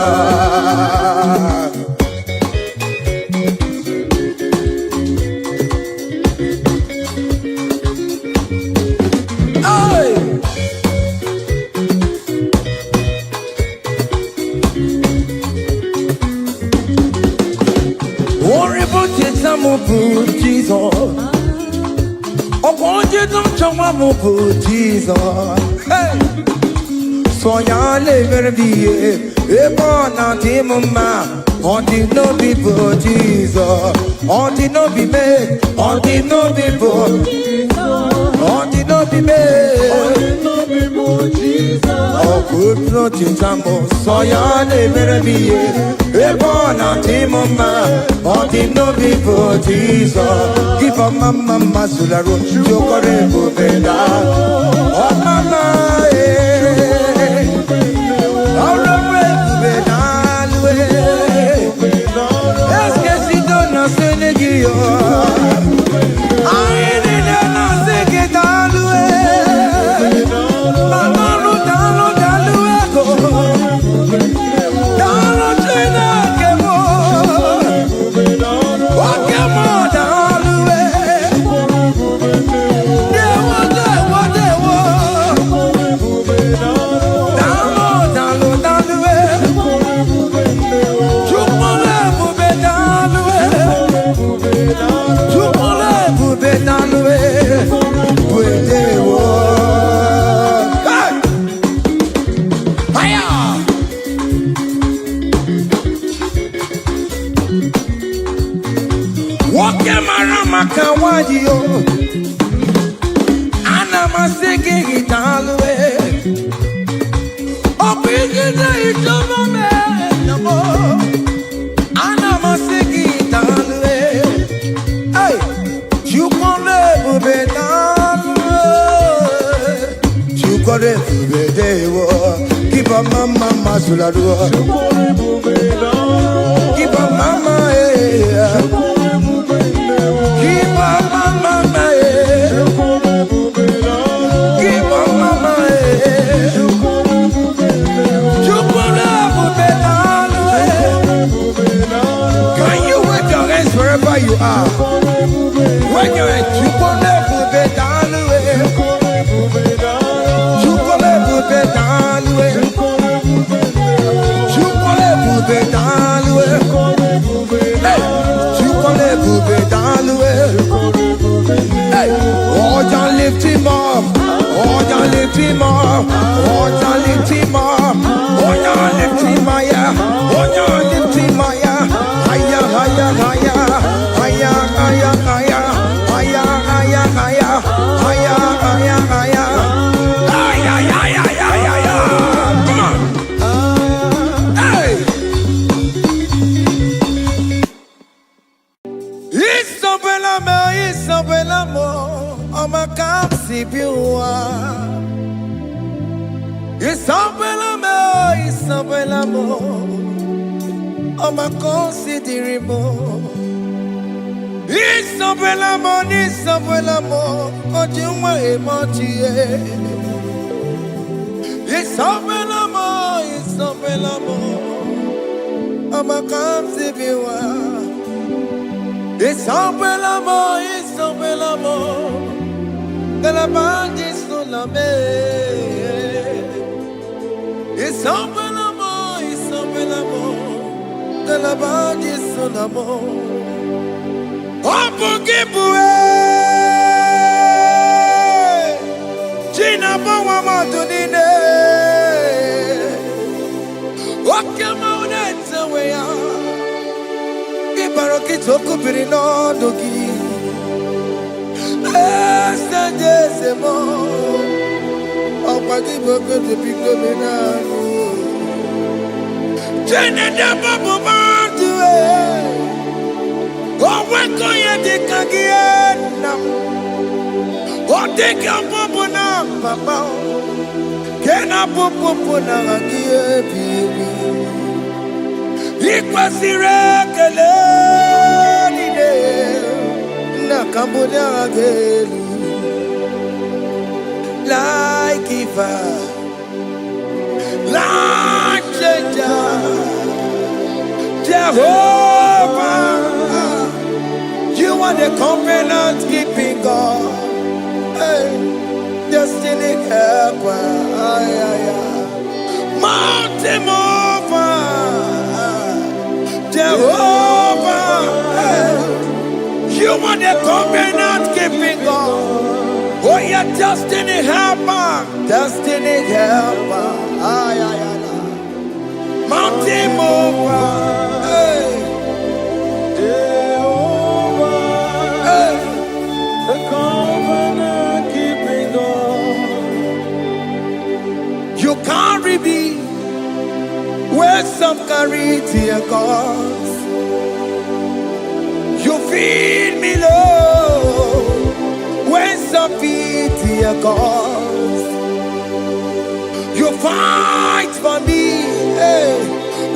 Jesus, oh, you don't show my Jesus. Hey, so ya never be a born out him, ma. On the no people, Jesus. On the no be made. On the no people. On the no be made. On the no people, Jesus. Oh, good nothing, Tambo. So ya never be a born out him, ma. On the no people, Jesus. Give a mama, Masularo, Jokore, Bubeda. Oh, mama, keep a mama, Masulado. Keep a mama, keep a mama, keep a mama, can you wave your hands wherever you are? When you're at lift him up, oh, you lift him up, oh, you lift him up, oh, you lift him higher, oh, you lift him higher, higher, higher, higher, higher, higher, higher, higher, higher, higher, higher, higher, higher, higher, higher, come on, hey, Isabella, I'ma come see you. Isabella, I'ma consider more. Isabella, Ojuma emotie. Isabella, I'ma come see you. Isabella, de la bande sur la mer. Isabella, de la bande sur la mer. Oh, pour qui pourrait Gina, bon, maman, tu dis, oh, come on, it's a way out. Ibaroki, Toko, Pirino, Dogi. C'est bon. On va dire que je pique le ménage. Jene de babo bantu Oweko ye de kagiena Odeka bobo na papa Kena bobo na kagie bibi Ikwasire kele nide Na kambonya agelu Like giver Like changer Jehovah You are the covenant keeping God hey. Destiny helper Mountain mover Jehovah hey. You are the covenant keeping God Oh, your destiny helper, destiny helper. Mountain mover, hey. Jehovah, hey. The covenant keeping God. You carry me where some carry tear gods. You feed me, Lord. When some feed your cause, you fight for me. Hey.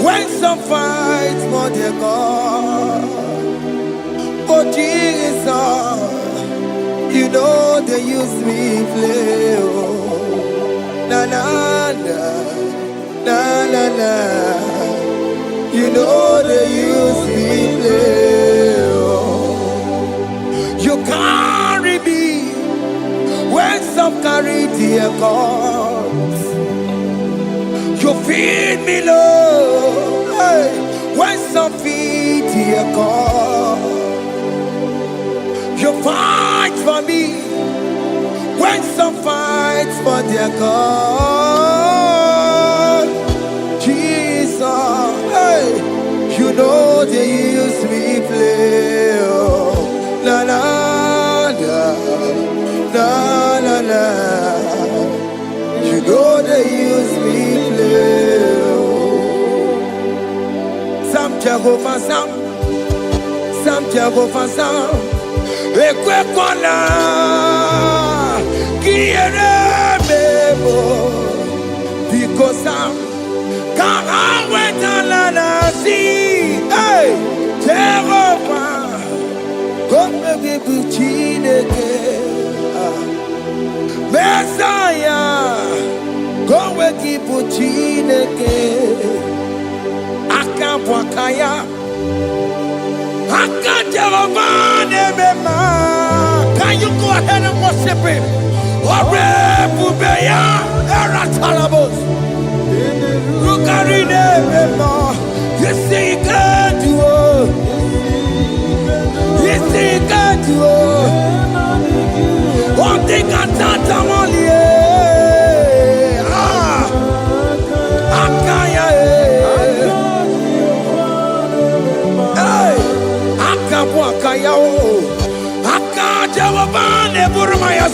When some fight for their God, oh Jesus, you know they use me play. Oh. Na na na, na na na. You know they use me play. Oh. You carry me. When some carry their gods, you feed me, Lord. Hey. When some feed their God, you fight for me. When some fight for their God, Jesus, hey. You know they use me play. Oh. La la la. La la la, you know they use me play. Some Jehovah, some Jehovah, some. Ekwe kwana, kiere mebo, because some can't wait on see. Hey, Jehovah, come baby, buchineke. Messiah, go and keep Chineke. Akabwakaya, Akajehovah Nebema. Can you go ahead and worship him? Ore Bubeya, Eratalabos. Rukarine Bema. You see, you can do it. You see, you can do it. One thing I thought I wanted, Akaya, hey, Akabwakaya, Akajehovah, Burmaya,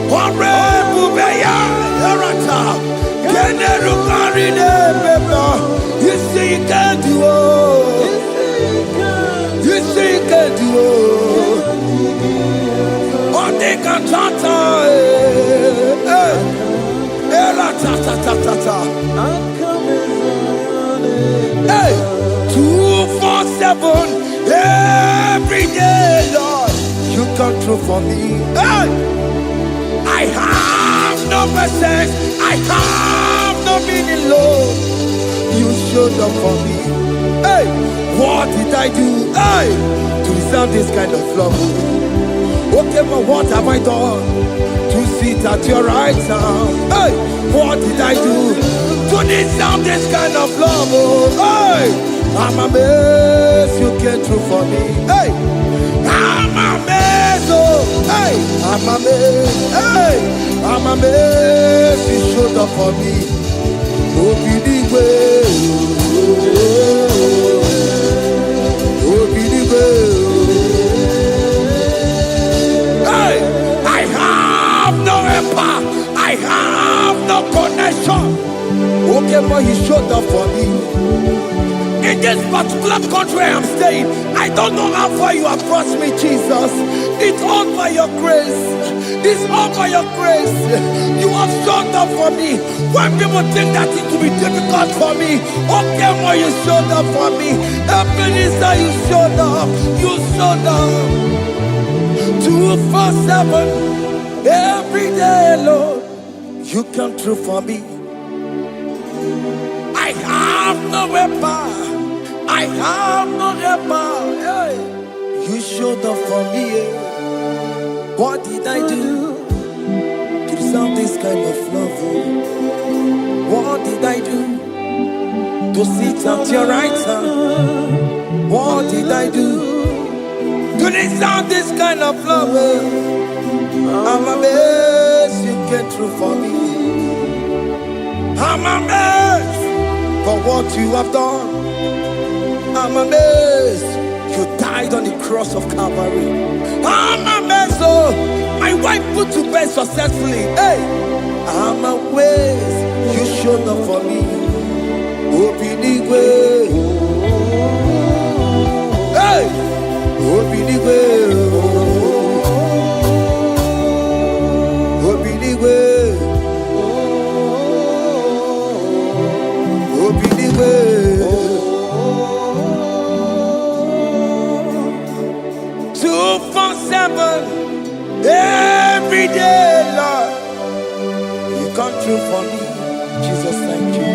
Ore Bubeya, Erata, Keneru Karine Beba. You see, you can do it. You see, you can do it. Tata, hey, 247 every day, Lord, you come through for me. Hey, I have no patience, I have no meaning, Lord. You showed up for me. Hey, what did I do? Hey, to deserve this kind of love? Okay, but what have I done to sit at your right hand? Hey, what did I do to deserve this kind of love? Oh, hey, I'm amazed you came through for me. Hey, I'm amazed. Oh, hey, I'm amazed. Hey, I'm amazed you showed up for me. Oh, be the way. Oh, be the way. I have no connection. Okay, but you country I am staying. I don't know how far you have brought me, Jesus. It's all by your grace. It's all by your grace. You have shown up for me. When people think that it will be difficult for me, okay, more you showed up for me. Ebenezer, you showed up. You showed up. 247 every day, Lord. You come through for me. I have no weapon. I have no weapon. Hey. You showed up for me. What did I do to deserve this kind of love? What did I do to sit at your right hand? What did I do to deserve this kind of love? I'm amazed you came through for me. I'm amazed for what you have done. I'm amazed you died on the cross of Calvary. I'm amazed, oh, my wife put to bed successfully. Hey, I'm amazed you showed up for me. Open the way. Hey, open the way. Open the way. Open the way. 247 every day, Lord. You come through for me, Jesus. Thank you.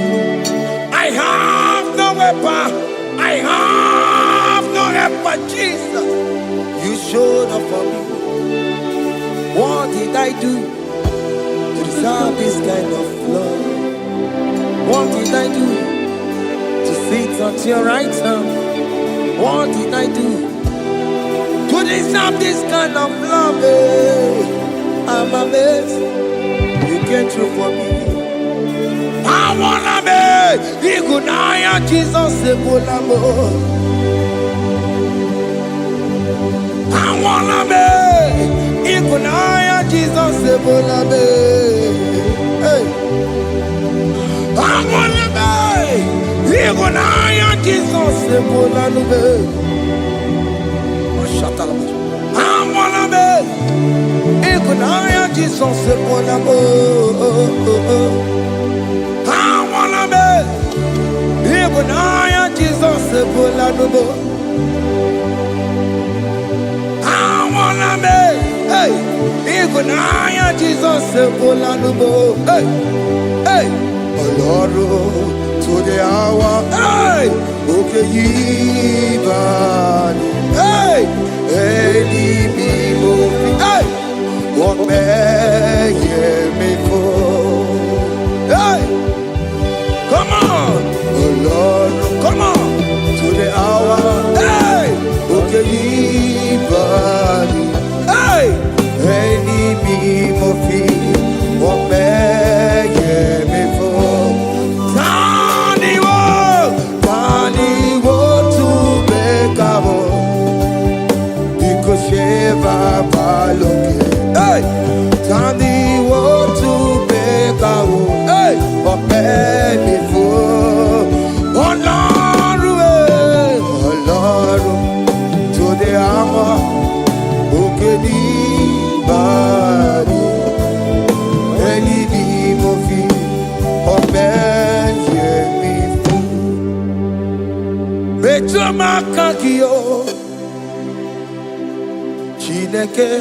I have no weapon. I have no weapon, Jesus. You showed up for me. What did I do to deserve this kind of love? What did I do to sit at your right hand? What did I do to deserve this kind of love? I'm amazed you came through for me. I wanna be Igunaya Jesus Ebolamo. I wanna be Igunaya Jesus Ebolamo. Hey, I wanna be Igunaya Jesus Ebolamo. I wanna be Igunaya Jesus Ebolamo. I wanna be Igunaya Jesus Ebolamo. I wanna be, hey, Igunaya Jesus Ebolamo. Hey, hey, Oloro to the hour. Hey, okay, Yibani. Hey, Elimo. Hey, what may me for? Hey, come on, oh Lord, come on to the hour. Hey, okay, body. Hey, enemy mofi, what may me for? Tani wo to bekabo, because Sheva baloke. Hey, Tani wo to bekabo. Hey, what may me for? Oh Lord, to the hour, okay, body, any mofi, or bend me fool. Betumakakio, Chineke,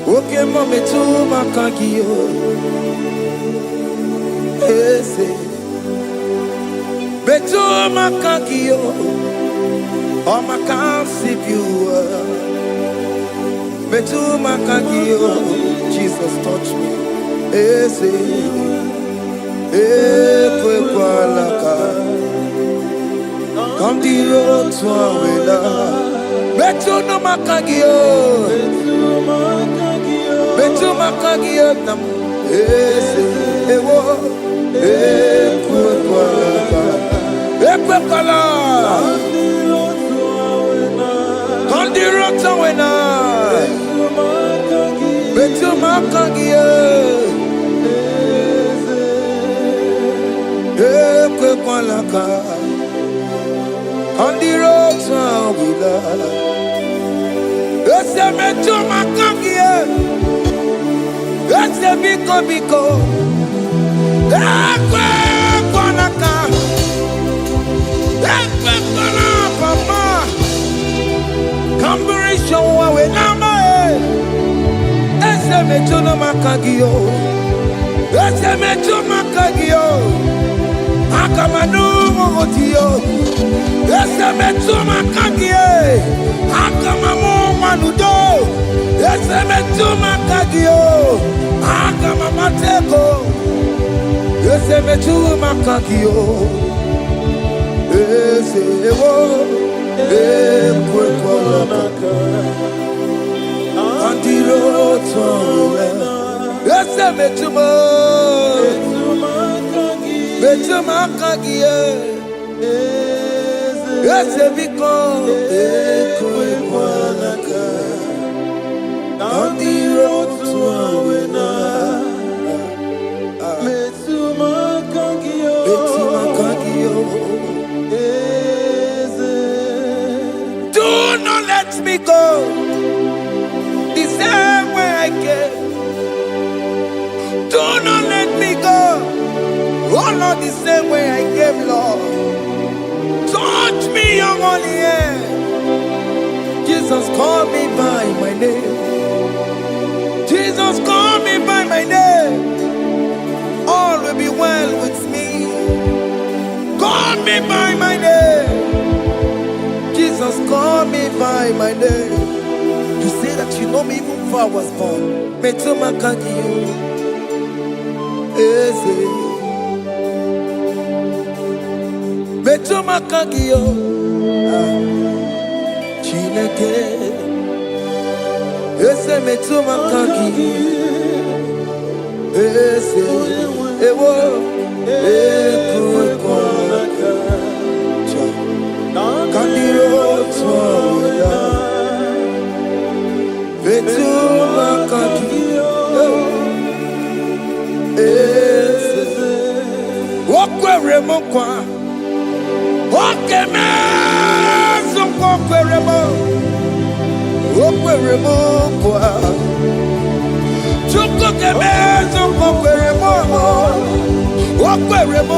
okay, Betumakakio, Ese, Betumakakio. Oh, my can't sip you. Betumakakio, Jesus touch me. Ese, Ekwalaka. Come the road to Awela. Betumakakio, Betumakakio, Ese, Ewo, Ekwalaka. Ekwala. Condirota wena. Betumakakio. Ekwalaka. On the road to Willa. Yes, I met you, my kangia. Yes, I biko. Ekwe kwanaka. Ekwe kwana papa. Kamburi showa we nama e. Yes, I met you, my kangio. Yes, I met you, my kangio. Akamanu mogotiyo. Ese metuma kagie. Akamamu manudo. Ese metuma kagio. Akamamateko. Ese metuma kagio. Ese ewo. Ekwekwalaka. Andiro towe. Ese metuma. Metuma kagie. Ese biko ekwekwalaka. Andiro tuawena. Metuma kagio. Do not let me go the same way I came. Do not let me go. Oh, not the same way I came, Lord. Touch me, your holy hand. Jesus, call me by my name. Jesus, call me by my name. All will be well with me. Call me by my name. Jesus, call me by my name. You say that you know me even before I was born. Metuma kagiyo. Eze. Metuma kagiyo. Chineke. Ese metuma kagiyo. Ese. Ewo. Ekwekwalaka. Kandiro tuawena. Metuma kagiyo. Ese. Wokwere mokwa. Okeme zokweremo. Okweremo kwa. Chukokeme zokweremo. Okweremo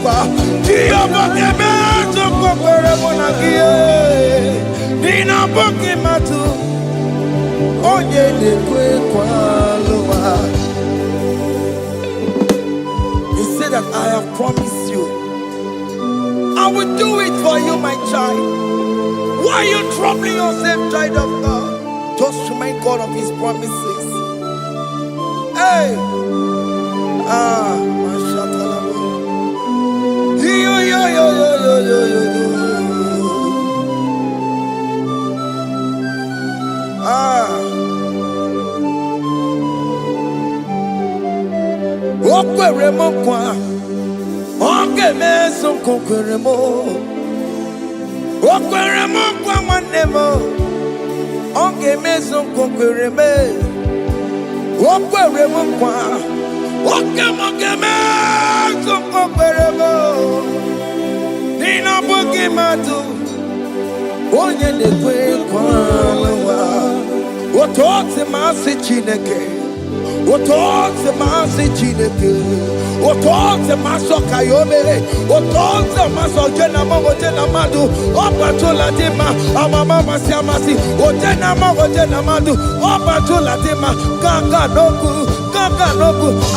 kwa. Diyobokeme zokweremo nagie. Dina boki matu. Onye dekwe kwa loa. He said that I have promised you. I will do it for you, my child. Why are you troubling yourself, child of God? Just remind God of His promises. Hey! Mashatalabo. Yo. Okweremo kwa. Okeme zokweremo. Okweremo kwa manemo. Okeme zokwereme. Okweremo kwa. Okeme zokweremo. Nina boki matu. Onye dekwe kwa lawa. Otote masi Chineke. Otote masi Chineke. Otote maso kayome. Otote maso jena madu. Opatola dima. Amama masi. Ojena madu. Opatola dima. Ganga noku.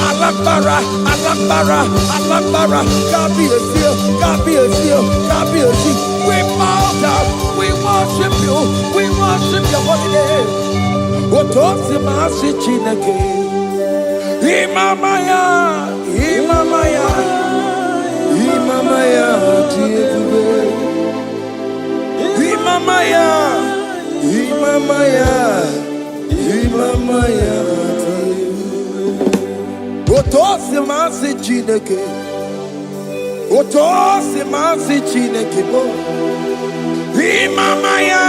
Alakbara. God be a seal. We bow down. We worship you. We worship your holy name. Otote masi Chineke. Imamaya, Otosi masi Chineke bo. Imamaya.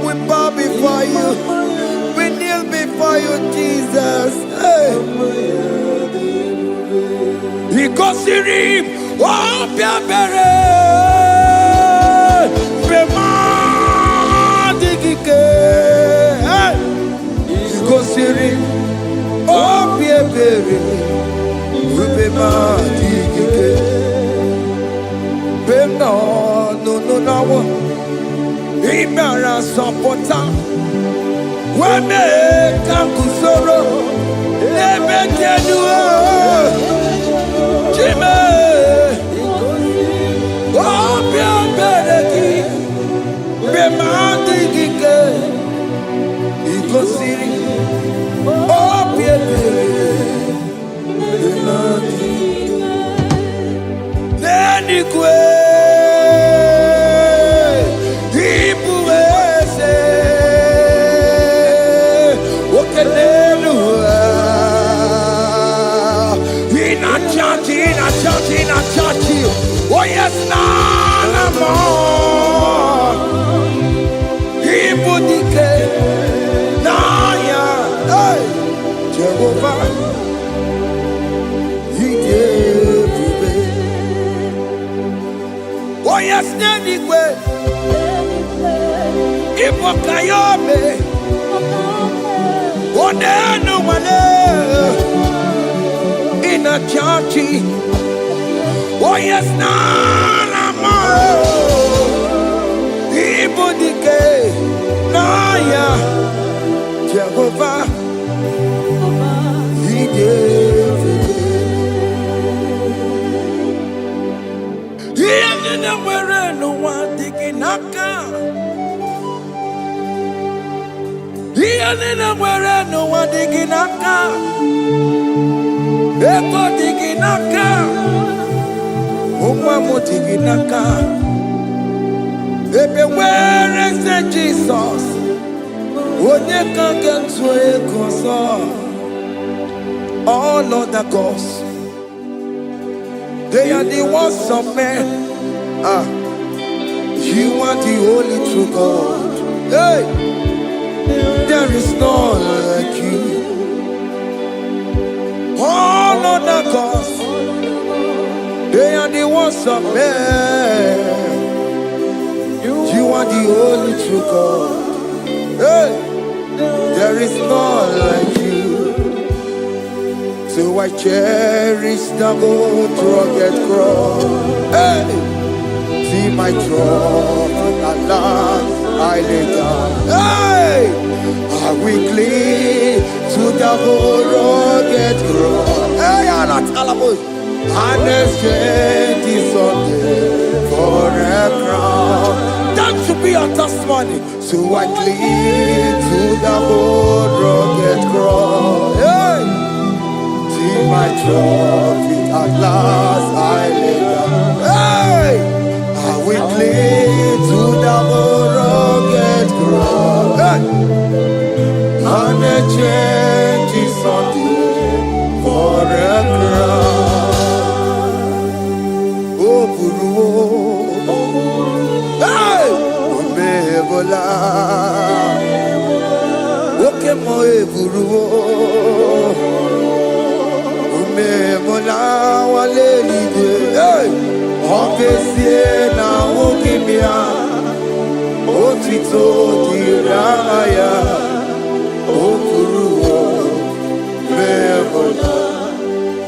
We bow before you. We kneel before you, Jesus. Hey. Ikosirim opia bere bema digike. Ikosirim opia bere bema digike. Bema no nawo imara support. Wame kakusoro ebekeduo Jime Opia bereki Bemandi gike Ikosiri Opia bereki Neni kwe oh yes, nana more. Ibudike, naya, hey, Jehovah, he gave me. Oh yes, anyway, Ibokayobe, oh no one in a church. Oh yes, nana more. Ibudike, naya, Jehovah, he gave it. He ended up where no one digging naka. He ended up where no one digging naka. Eko digging naka. Uma motiginaka. Ebe where is the Jesus? Onye can get to a cause. All other gods, they are the ones of men. You are the only true God. Hey, there is none like you. All other gods, they are the ones of men. You are the only true God. Hey, there is none like you. So I cherish the old rugged cross. Hey, see my trouble at last I lay down. Hey, I will cling to the old rugged cross. Hey, I'm not Alamos. And exchange is Sunday for a crown. That should be our testimony. So I cling to the old rugged cross. Hey, see my trophy at last I lay down. Hey, I will cling to the old rugged cross. Hey, and exchange is Sunday for a crown. Hey, Omebola, Oke mo eburu, Omebola wale ide. Hey, Okesie na okimia, Otito diraya, Oburu, Omebola,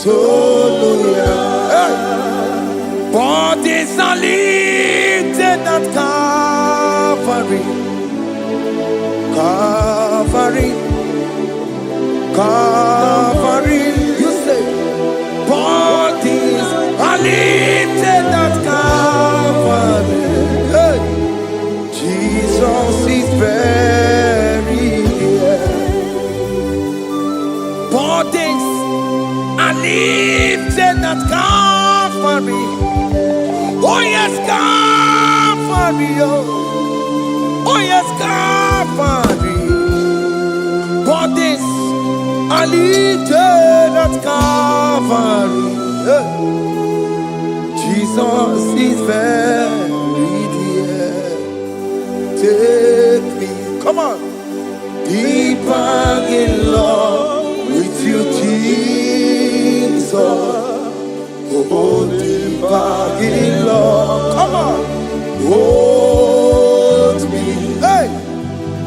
Toluya. Hey. Bodies are lifted at Calvary, Calvary, Calvary. You say, bodies are lifted at Calvary. Hey. Jesus is buried here. Bodies are lifted at Calvary. Oh yes, Calvary, oh yes, Calvary. Bodies are lifted at Calvary. Jesus is buried here. Take me, come on, deeper in love with you, Jesus. deeper in love. Come on. Hold me, hey,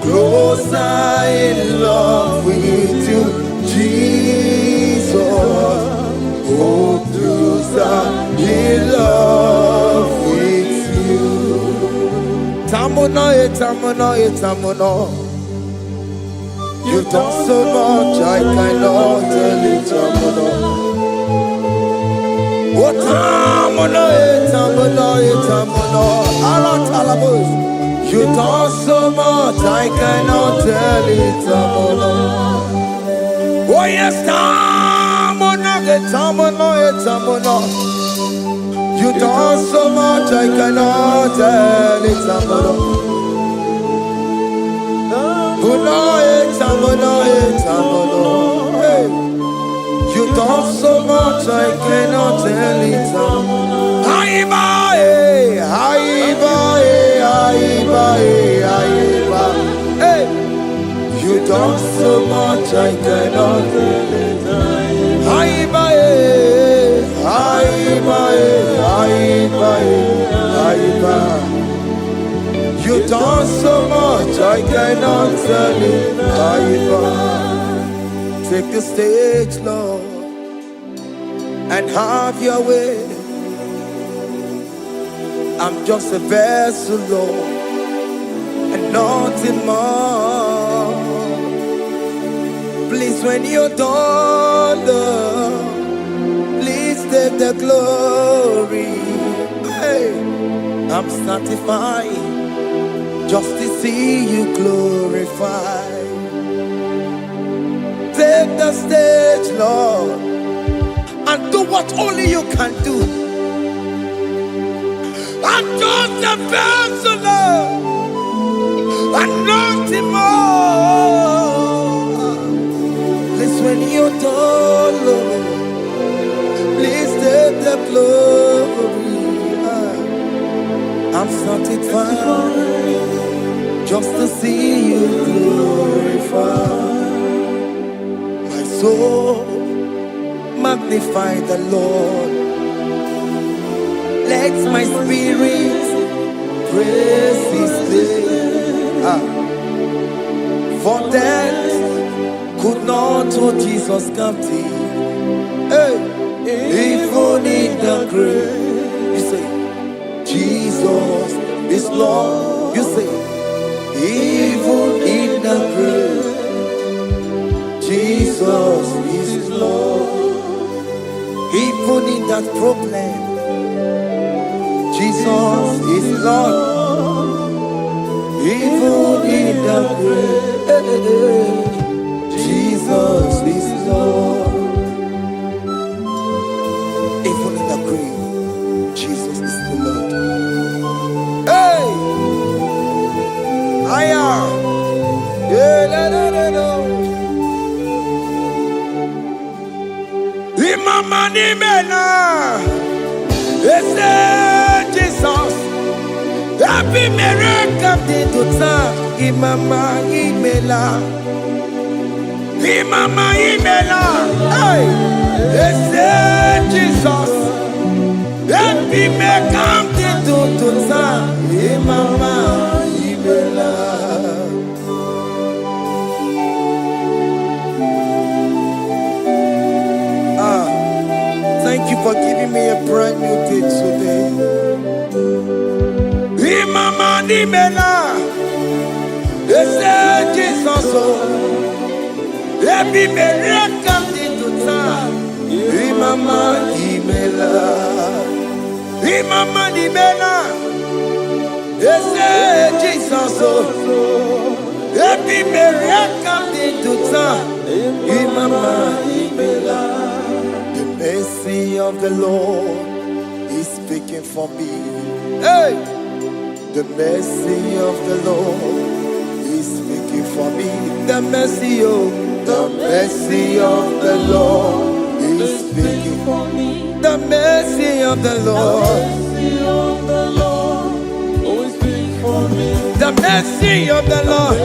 closer in love with you, Jesus. Oh, closer in love with you. Tamuno, tamuno, tamuno. You've done so much, I cannot tell it, tamuno. Oh, tamuno, tamuno, tamuno. You done so much, I cannot tell it, tamuno. Oh yes, tamuno, tamuno. You done so much, I cannot tell it, tamuno. Hey. You done so much, I cannot tell it. Hey. You done so much, I cannot tell it. You done so much, I cannot tell it. Take the stage, Lord, and have your way. I'm just a vessel, Lord, and nothing more. Please, when you're done, Lord, please take the glory. Hey, I'm satisfied just to see you glorified. Take the stage, Lord, and do what only you can do. I'm just a vessel, Lord, and nothing more. Please, when you're done, Lord, please take the glory. I'm satisfied just to see you glorified. My soul magnify the Lord. Let my spirit praise His name. For death could not hold Jesus captive. Hey, even in the grave, you say, Jesus is Lord. You say, even in the grave, Jesus is Lord. Even in that problem, Jesus is Lord. Even in the grave, Jesus is Lord. Even in the grave, Jesus is the Lord. Hey! I am. Imama ni mena, ese Jesus. Happy miracle de tuta. Imama imela, Imama imela. Hey, ese Jesus. Happy miracle de tuta. Imama imela. Thank you for giving me a brand new day today. Imama nimela, ese Jesus o, ebi mereka dituta. Imama nimela, Imama nimela, ese Jesus o, ebi mereka dituta. Imama nimela. The mercy of the Lord is speaking for me. Hey! The mercy of the Lord is speaking for me. The mercy of the Lord is speaking for me. The mercy of the Lord. The mercy of the Lord.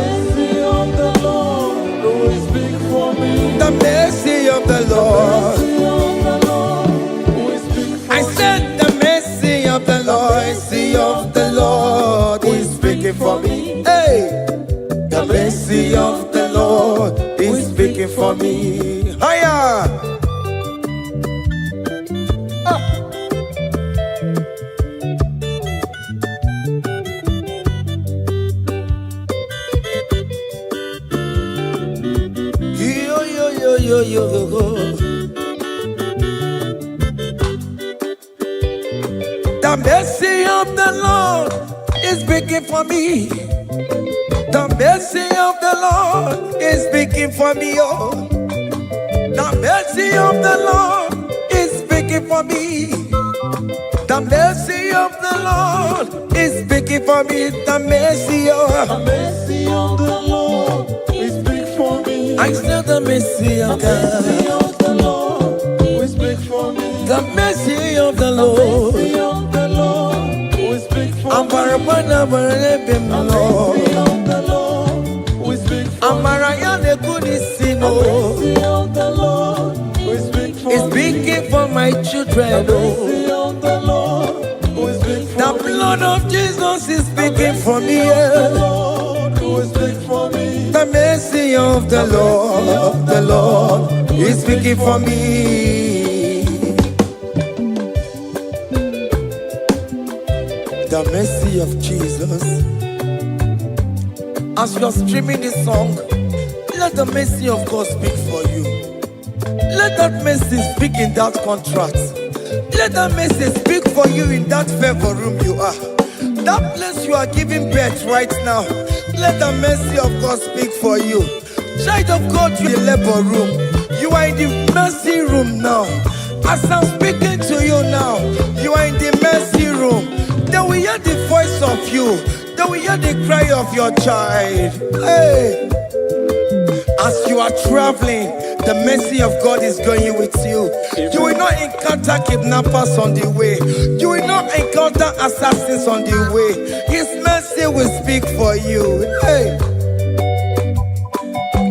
The mercy of the Lord. I said for me. Higher. The mercy of the Lord is speaking for me. The mercy of the Lord is speaking for me. Oh, the mercy of the Lord is speaking for me. The mercy of the Lord is speaking for me. The mercy of the Lord is big for me. I still the mercy of God. The mercy of the Lord is big for me. The mercy of the Lord. The mercy of the Lord is big for me. The mercy of the Lord is big for me. The mercy of the Lord is big for me. It's speaking for my children. The mercy of the Lord is big for me. The blood of Jesus is speaking for me. The Lord is big for me. The mercy of the Lord is speaking for me. The mercy of Jesus. As you are streaming this song, let the mercy of God speak for you. Let that mercy speak in that contract. Let that mercy speak for you in that favor room you are. That place you are giving birth right now. Let the mercy of God speak for you. Child of God, you are in the labor room. You are in the mercy room now. As I'm speaking to you now, you are in the mercy room. Then we hear the voice of you. Then we hear the cry of your child. Hey. As you are traveling, the mercy of God is going with you. You will not encounter kidnappers on the way. You will not encounter assassins on the way. His mercy will speak for you. Hey.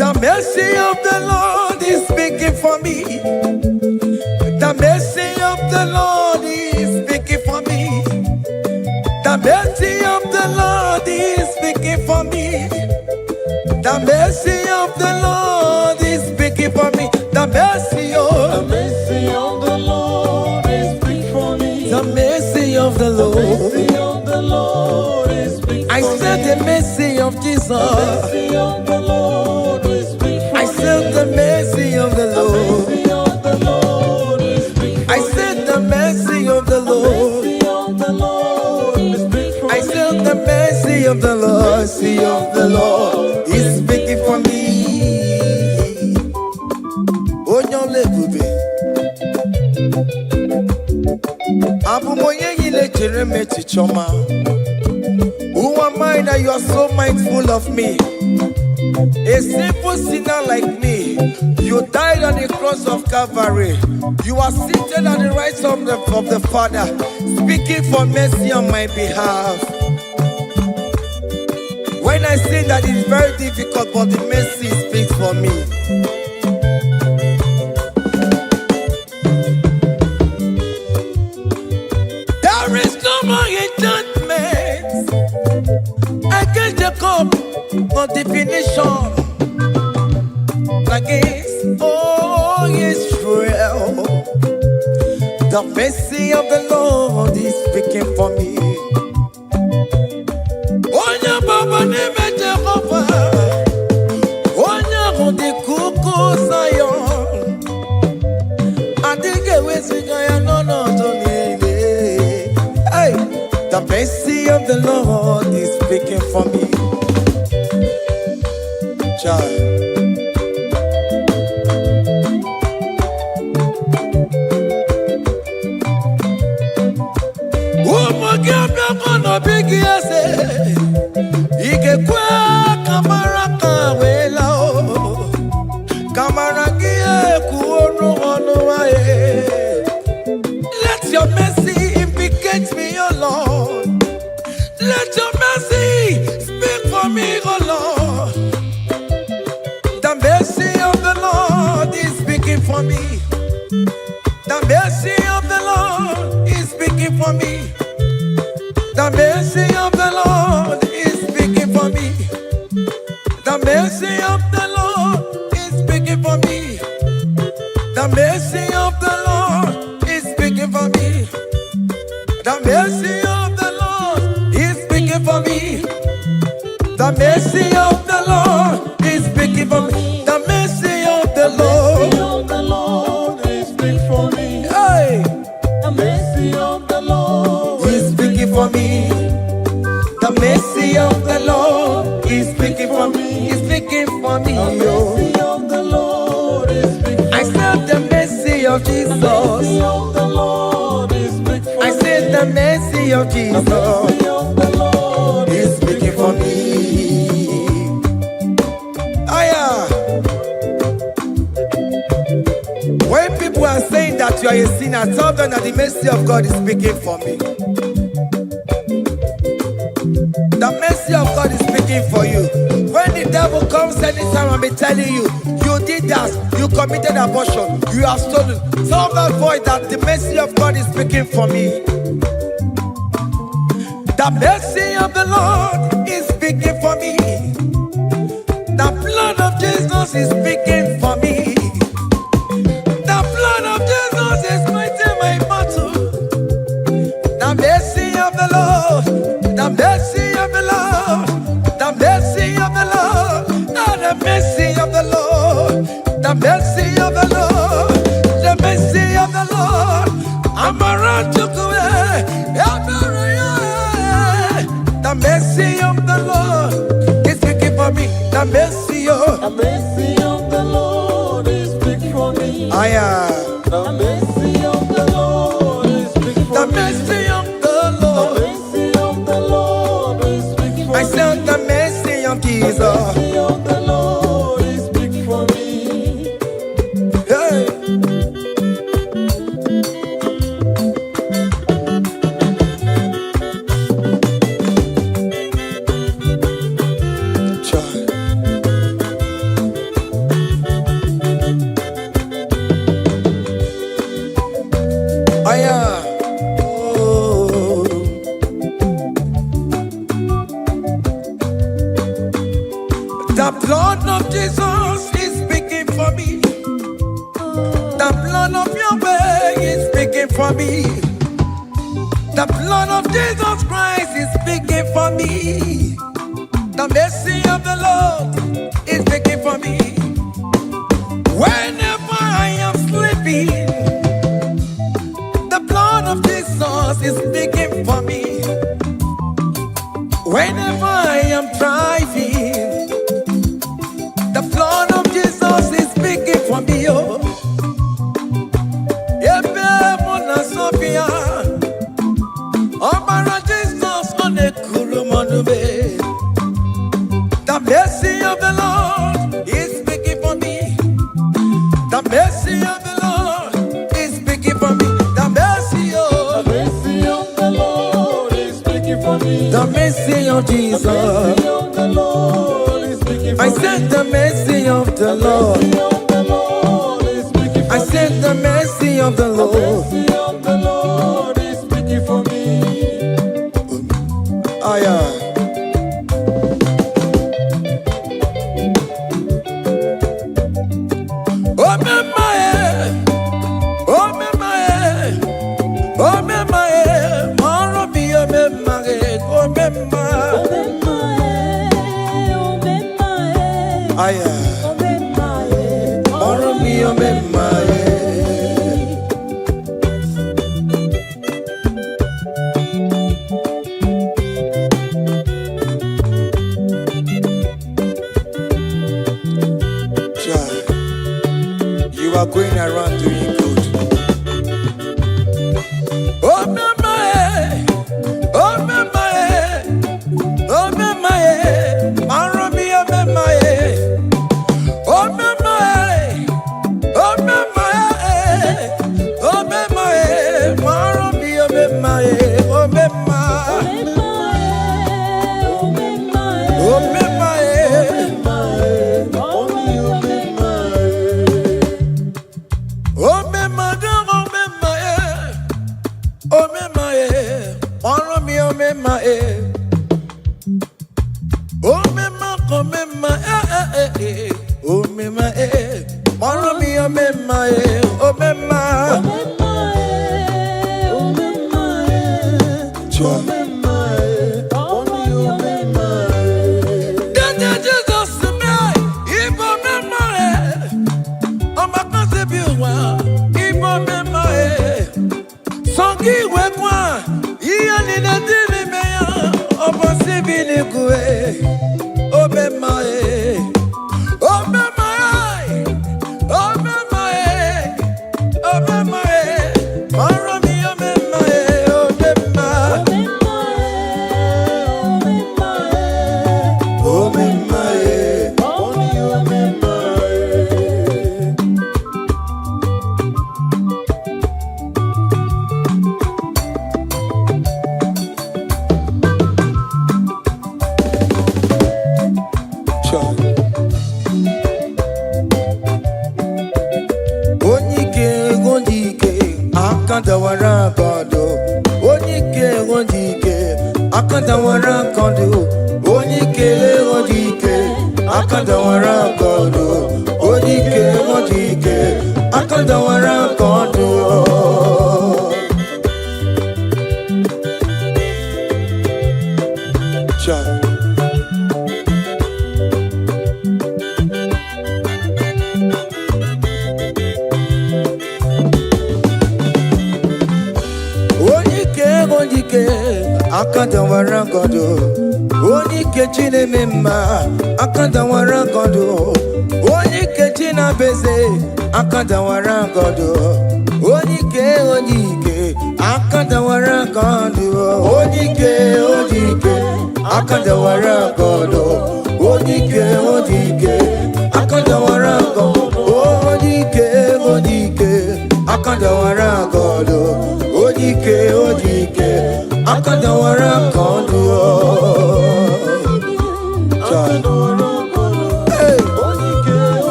The mercy of the Lord is speaking for me. The mercy of the Lord is speaking for me. The mercy of the Lord is speaking for me. The mercy of the Lord is speaking for me. The mercy of the Lord is big for me. The mercy of the Lord. The mercy of the Lord is big for me. I said the mercy of Jesus. The mercy of the Lord is big for me. I said the mercy of the Lord. The mercy of the Lord is big for me. I said the mercy of the Lord. The mercy of the Lord is big for me. I said the mercy of the Lord. Mercy of the Lord is speaking for me. Who am I that you are so mindful of me? A simple sinner like me. You died on the cross of Calvary. You are seated at the right side of the Father, speaking for mercy on my behalf. When I say that it's very difficult, but the mercy speaks for me. There is no more enchantment against Jacob, no definition against all Israel. The mercy of the Lord is speaking for me. Onya baba neme Jehovah, onya hundi kuku sayon. Adige wesigaya no zonile. Hey, the mercy of the Lord is speaking for me. Child. Big yes, Ike kwa kamara kawela o, kamara gie kuonu onu aye. Let your mercy implicate me, O Lord. Let your mercy speak for me, O Lord. The mercy of the Lord is speaking for me. The mercy of the Lord is speaking for me. The mercy of the Lord is speaking for me. The mercy of the Lord is speaking for me. The mercy of the Lord is speaking for me. The mercy of the Lord is speaking for me. Hey. The mercy of the Lord is speaking for me. The mercy of the Lord is speaking for me. Is speaking for me. The mercy of the Lord is speaking for me. I said the mercy of Jesus. The mercy of the Lord is speaking for me. I said the mercy of Jesus. The mercy of the Lord is speaking for me. Aya. When people are saying that you are a sinner, tell them that the mercy of God is speaking for me. The mercy of God is speaking for you. When the devil comes anytime and be telling you, you did that, you committed abortion, you have stolen, tell that voice that the mercy of God is speaking for me. The mercy of the Lord is speaking for me. The blood of Jesus is speaking for me. The blood of Jesus is fighting my battle. The mercy of the Lord, the mercy of the Lord, the mercy of the Lord, oh, the mercy of the Lord, the mercy of the Lord, the mercy of the Lord. I'm around to go the mercy of the Lord is speaking for me. The mercy of the Lord is speaking for me. The mercy of the Lord is speaking for me. The mercy of the Lord. The mercy of the Lord is speaking for me. I said the mercy of Jesus. The mercy of the Lord is speaking for me. Hey. The blood of Jesus is speaking for me. The blood of Yahweh is speaking for me. The blood of Jesus Christ is speaking for me. The mercy of the Lord is speaking for me. Whenever I am sleeping, the blood of Jesus is speaking for me. Whenever I am driving, the blood of Jesus is speaking for me. Oh, Sophia, oh, Jesus on the Kurumanube. The mercy of the Lord is speaking for me. The mercy of the Lord is speaking for me. The mercy of the Lord is speaking for me. The mercy of Jesus. The mercy of the Lord is speaking for me. I said the mercy of the Lord. The mercy of the Lord is speaking for me. I said the mercy of the Lord. The mercy of the Lord is speaking for me. Aya. You are going around doing good. Oh, my, oh, my, oh, my, Marami, oh, my, oh, my, oh, my, oh, my, Marami, oh, my, oh, my, oh, my.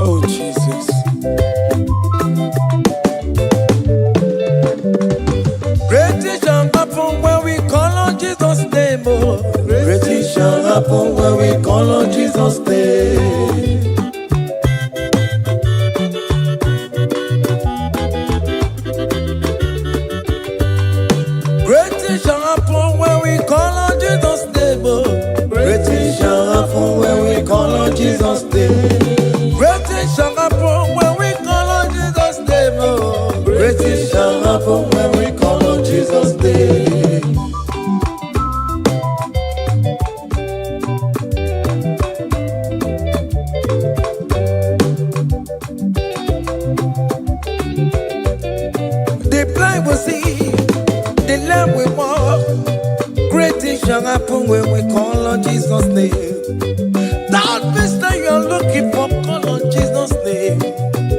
Oh, Jesus. Great things shall happen when we call on Jesus' name. Oh. Great things shall happen when we call on Jesus' name. Great things shall happen when we call on Jesus' name. Oh. Great things shall happen when we call on Jesus' name. Great things shall happen when we call on Jesus' name. Oh. Great things shall happen when we call on Jesus' name. The blind will see, the lame will walk. Great things shall happen when we call on Jesus' name. That mister you're looking for, call on Jesus' name.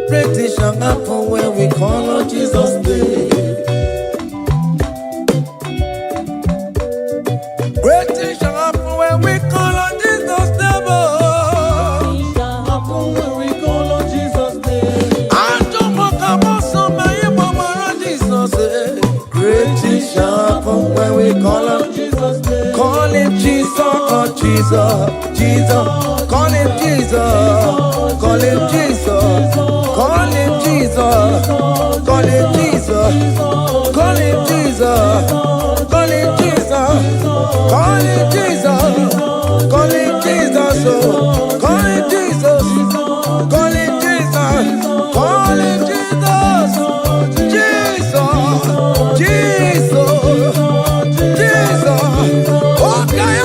Great things shall happen when we call on Jesus' name. Great things shall happen when we call on Jesus' name. Oh. Shall happen when we call on Jesus' name. I don't want to come on somebody, but Jesus said, great things shall happen when we call on Jesus' name. Call him Jesus, oh Jesus, Jesus. Call him Jesus, call him Jesus, call him Jesus, call him Jesus, call him Jesus, call him Jesus, call him Jesus, call him Jesus, oh, call him Jesus, call him Jesus, call him Jesus, Jesus, Jesus, Jesus. Okay,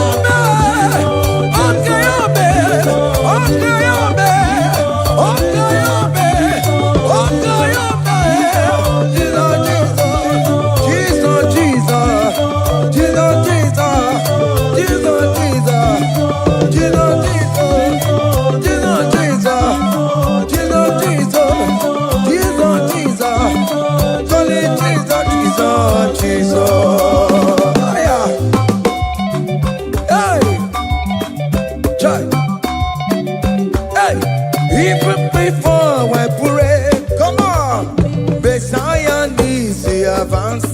even before I pray, come on. Messiah needs the advance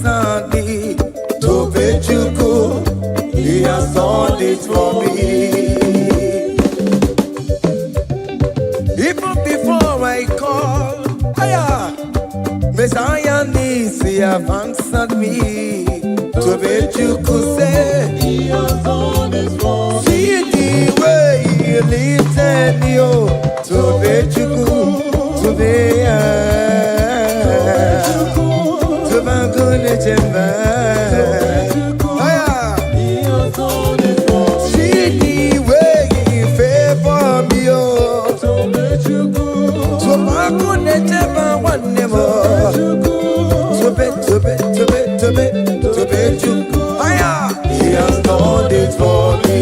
me to bet you go. He has done it for me. Even before I call, Messiah needs the advance me to bet you could say He has done it for me. see the way he lifted me up. To be chuku, to be to bangune chemba. He has done it for me. See the way he favor me, oh. To let you go. To bangune chemba one more. To be chuku. He has done it for me.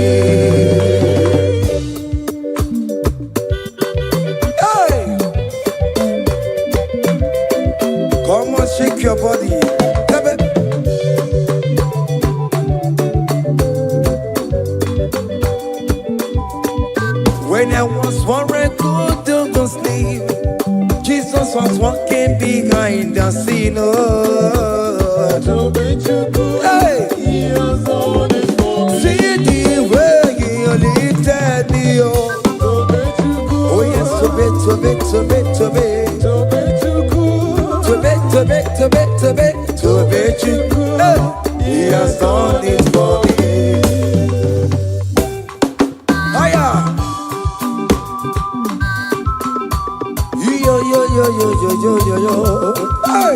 Come on, shake your body. When I was worried, couldn't sleep, Jesus was walking behind the scene. Oh. To let you go. Hey. He has done it for me. See the way he lifted me. Oh, To let you go. oh yes, to be. To let you go. To bet you, he has done it for me. Hiya! Yo. Hey!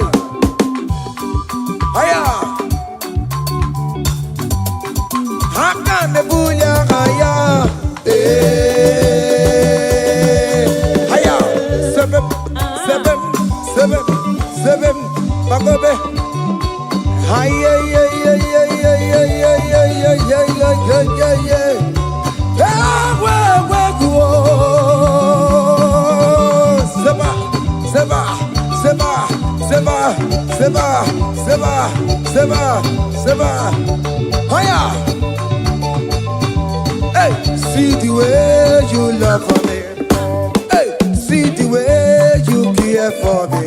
Hiya! Haka mebunya haya. Hiya! Seven. Bagobe. Hiya. Seba. Seba. Higher. Hey, see the way you love for me. Hey, see the way you care for me.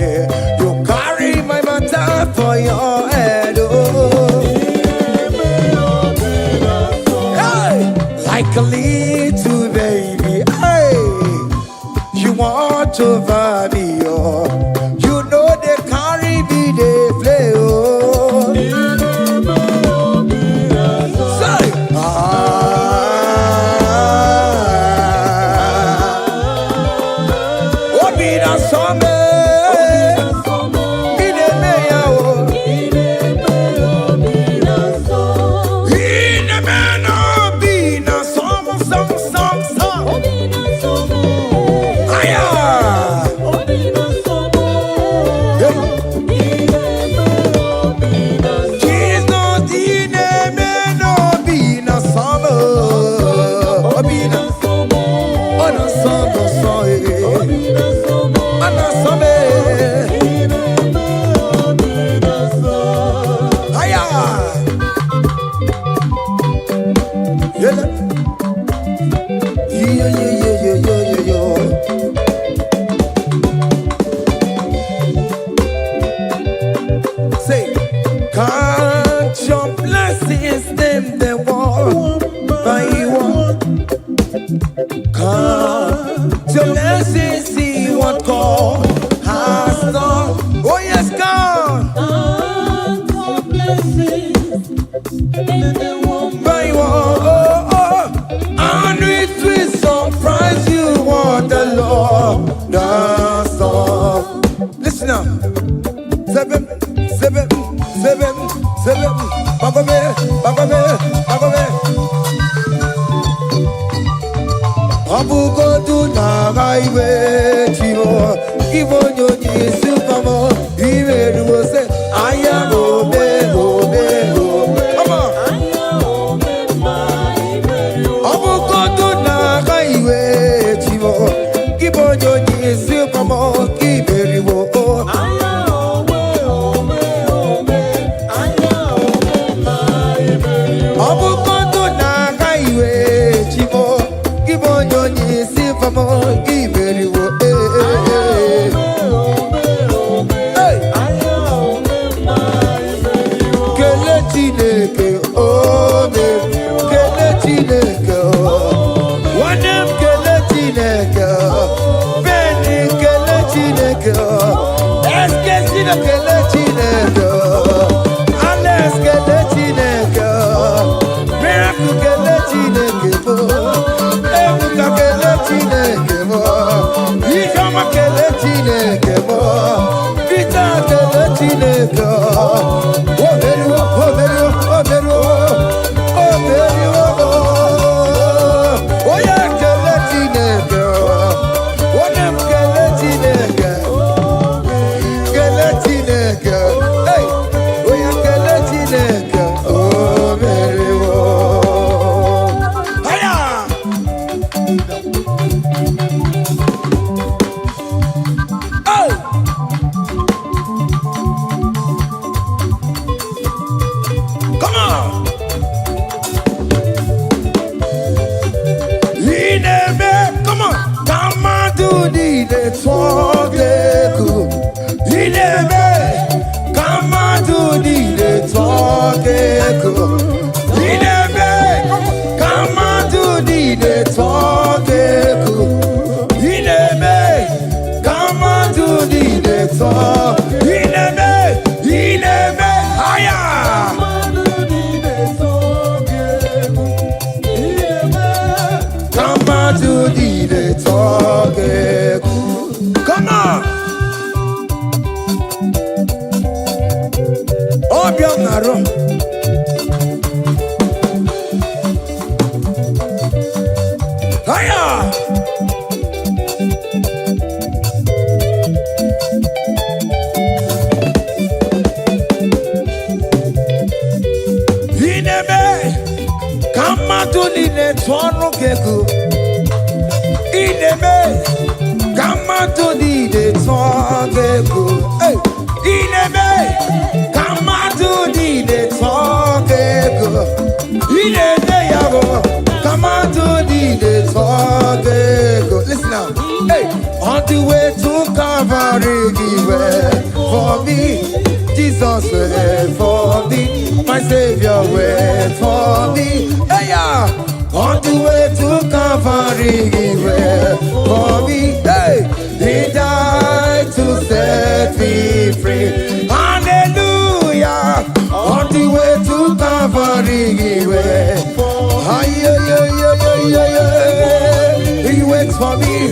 You carry my matter for your head. Oh. Hey, like a little baby. Hey, you want over me. Oh, you know they carry me, they play. Oh. Ineme, come to the He went for me. Jesus went for me. My Savior went for me. Hey, yeah. On the way to Calvary, He went for me. Hey, He died to set me free. Hallelujah. On the way to Calvary, He went. He waits for me.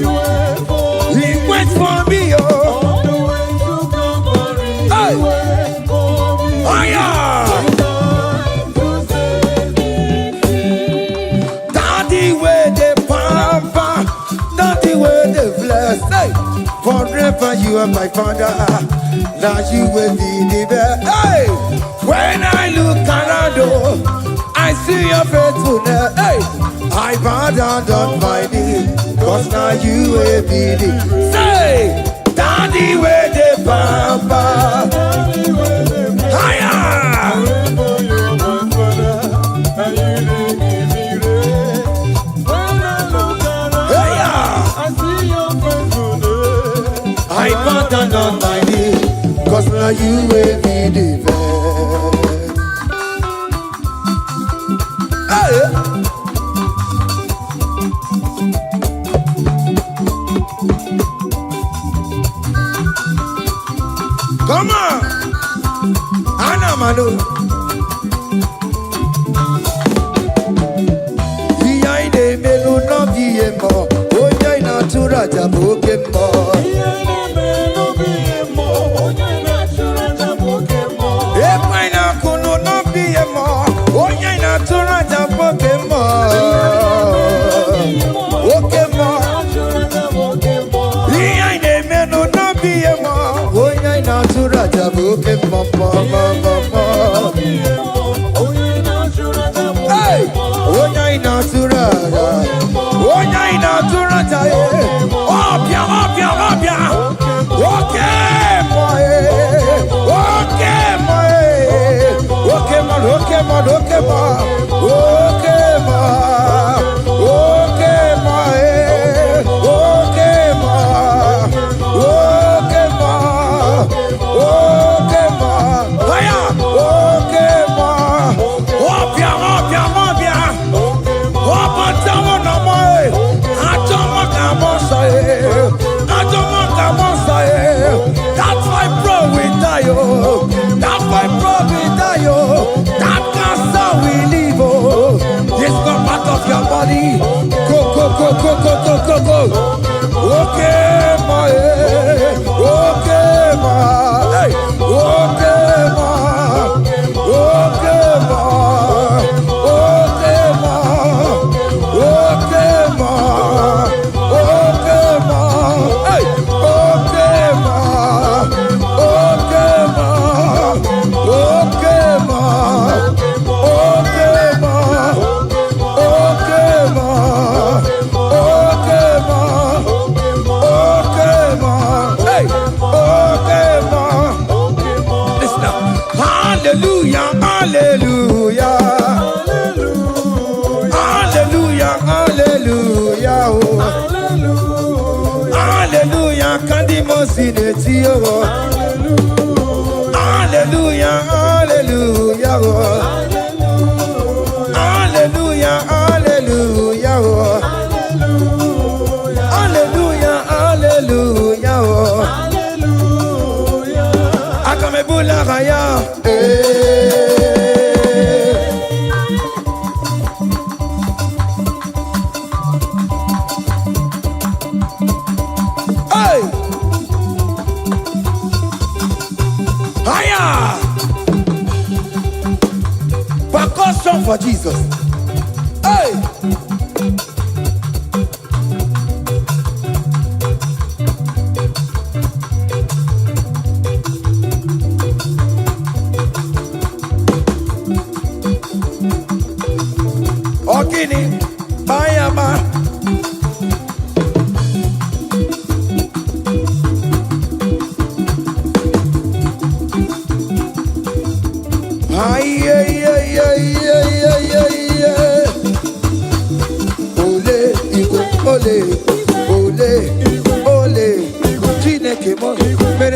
He waits for me. Hey. Oh yeah. Daddy where the pamper, daddy where the bless. Hey. Forever you are my father. Now you will be the best. Hey. When I look around, I see your faithfulness. Hey. I bow down on my knee, cause now you will be the. Say, daddy where the pamper. Higher. I bow down on my knee, cause now you will be the best. Come on, Anamano. Behind the melu no biemo, oya natura jabokemo. Epa ina kuno no biemo, oya natura jabokemo. Okemo. Behind the melu no biemo, oya natura jabokemo. Hey, oya natura, oya natura jaye. Opia, opia, opia. Okay, boy. Okay, boy. Okay, man. Okay, man. Okay, man. Okay, man. Okay, man. Okay, man. Okay, man. Okay, man. Aya. Okay, man. Opia, opia, opia. Opa, tamo na moi. Atoma kamosaye. Atoma kamosaye. That's why bro we die, oh. That's why bro we die, oh. That cancer we live, oh. This not part of your body. Go, go, go, go, go, go, go, go. Okay, my, okay, my, hey, okay, my, okay, my, okay, my, okay, my, okay, my, hey, okay, my, okay, my, okay, my, okay, my, okay, ma, okay, ma, okay, ma, hey, okay, ma. Listen up. Hallelujah, hallelujah, hallelujah, hallelujah, oh. Hallelujah, Kadimosine, oh. Hallelujah, hallelujah, oh. Hallelujah, hallelujah, oh. Hallelujah, hallelujah, oh. Akamebula raya, hey, higher. Percussion for Jesus. Hey. Ogini, Bayama. Ay, ay, ay, ay, ay, ay, ay, ay. Ole, Igbo, ole, ole, ole. Chineke mo, mere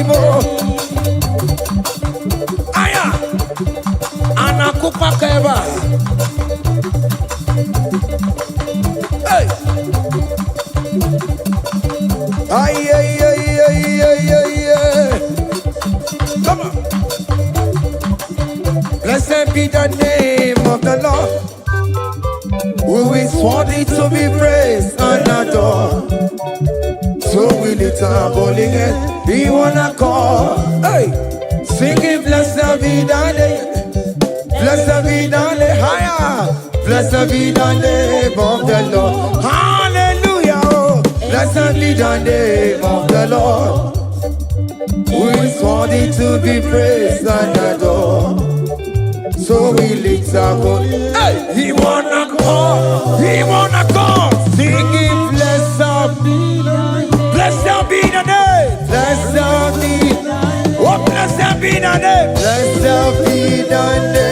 Ibo. Aya. Anakupa keba. Hey. Ay, ay, ay, ay, ay, ay, ay. Come on. Blessed be the name of the Lord, who is worthy to be praised and adored. So we lift our holy head, we wanna call. Hey, singing blessed be the name, blessed be the name, higher, blessed be the name of the Lord. Hallelujah, oh. Blessed be the name of the Lord, who is worthy to be praised and adored. So we lift our voice. Hey, he wanna call, singing blessed be the name, blessed be the name, blessed be, oh blessed be the name, blessed be the name.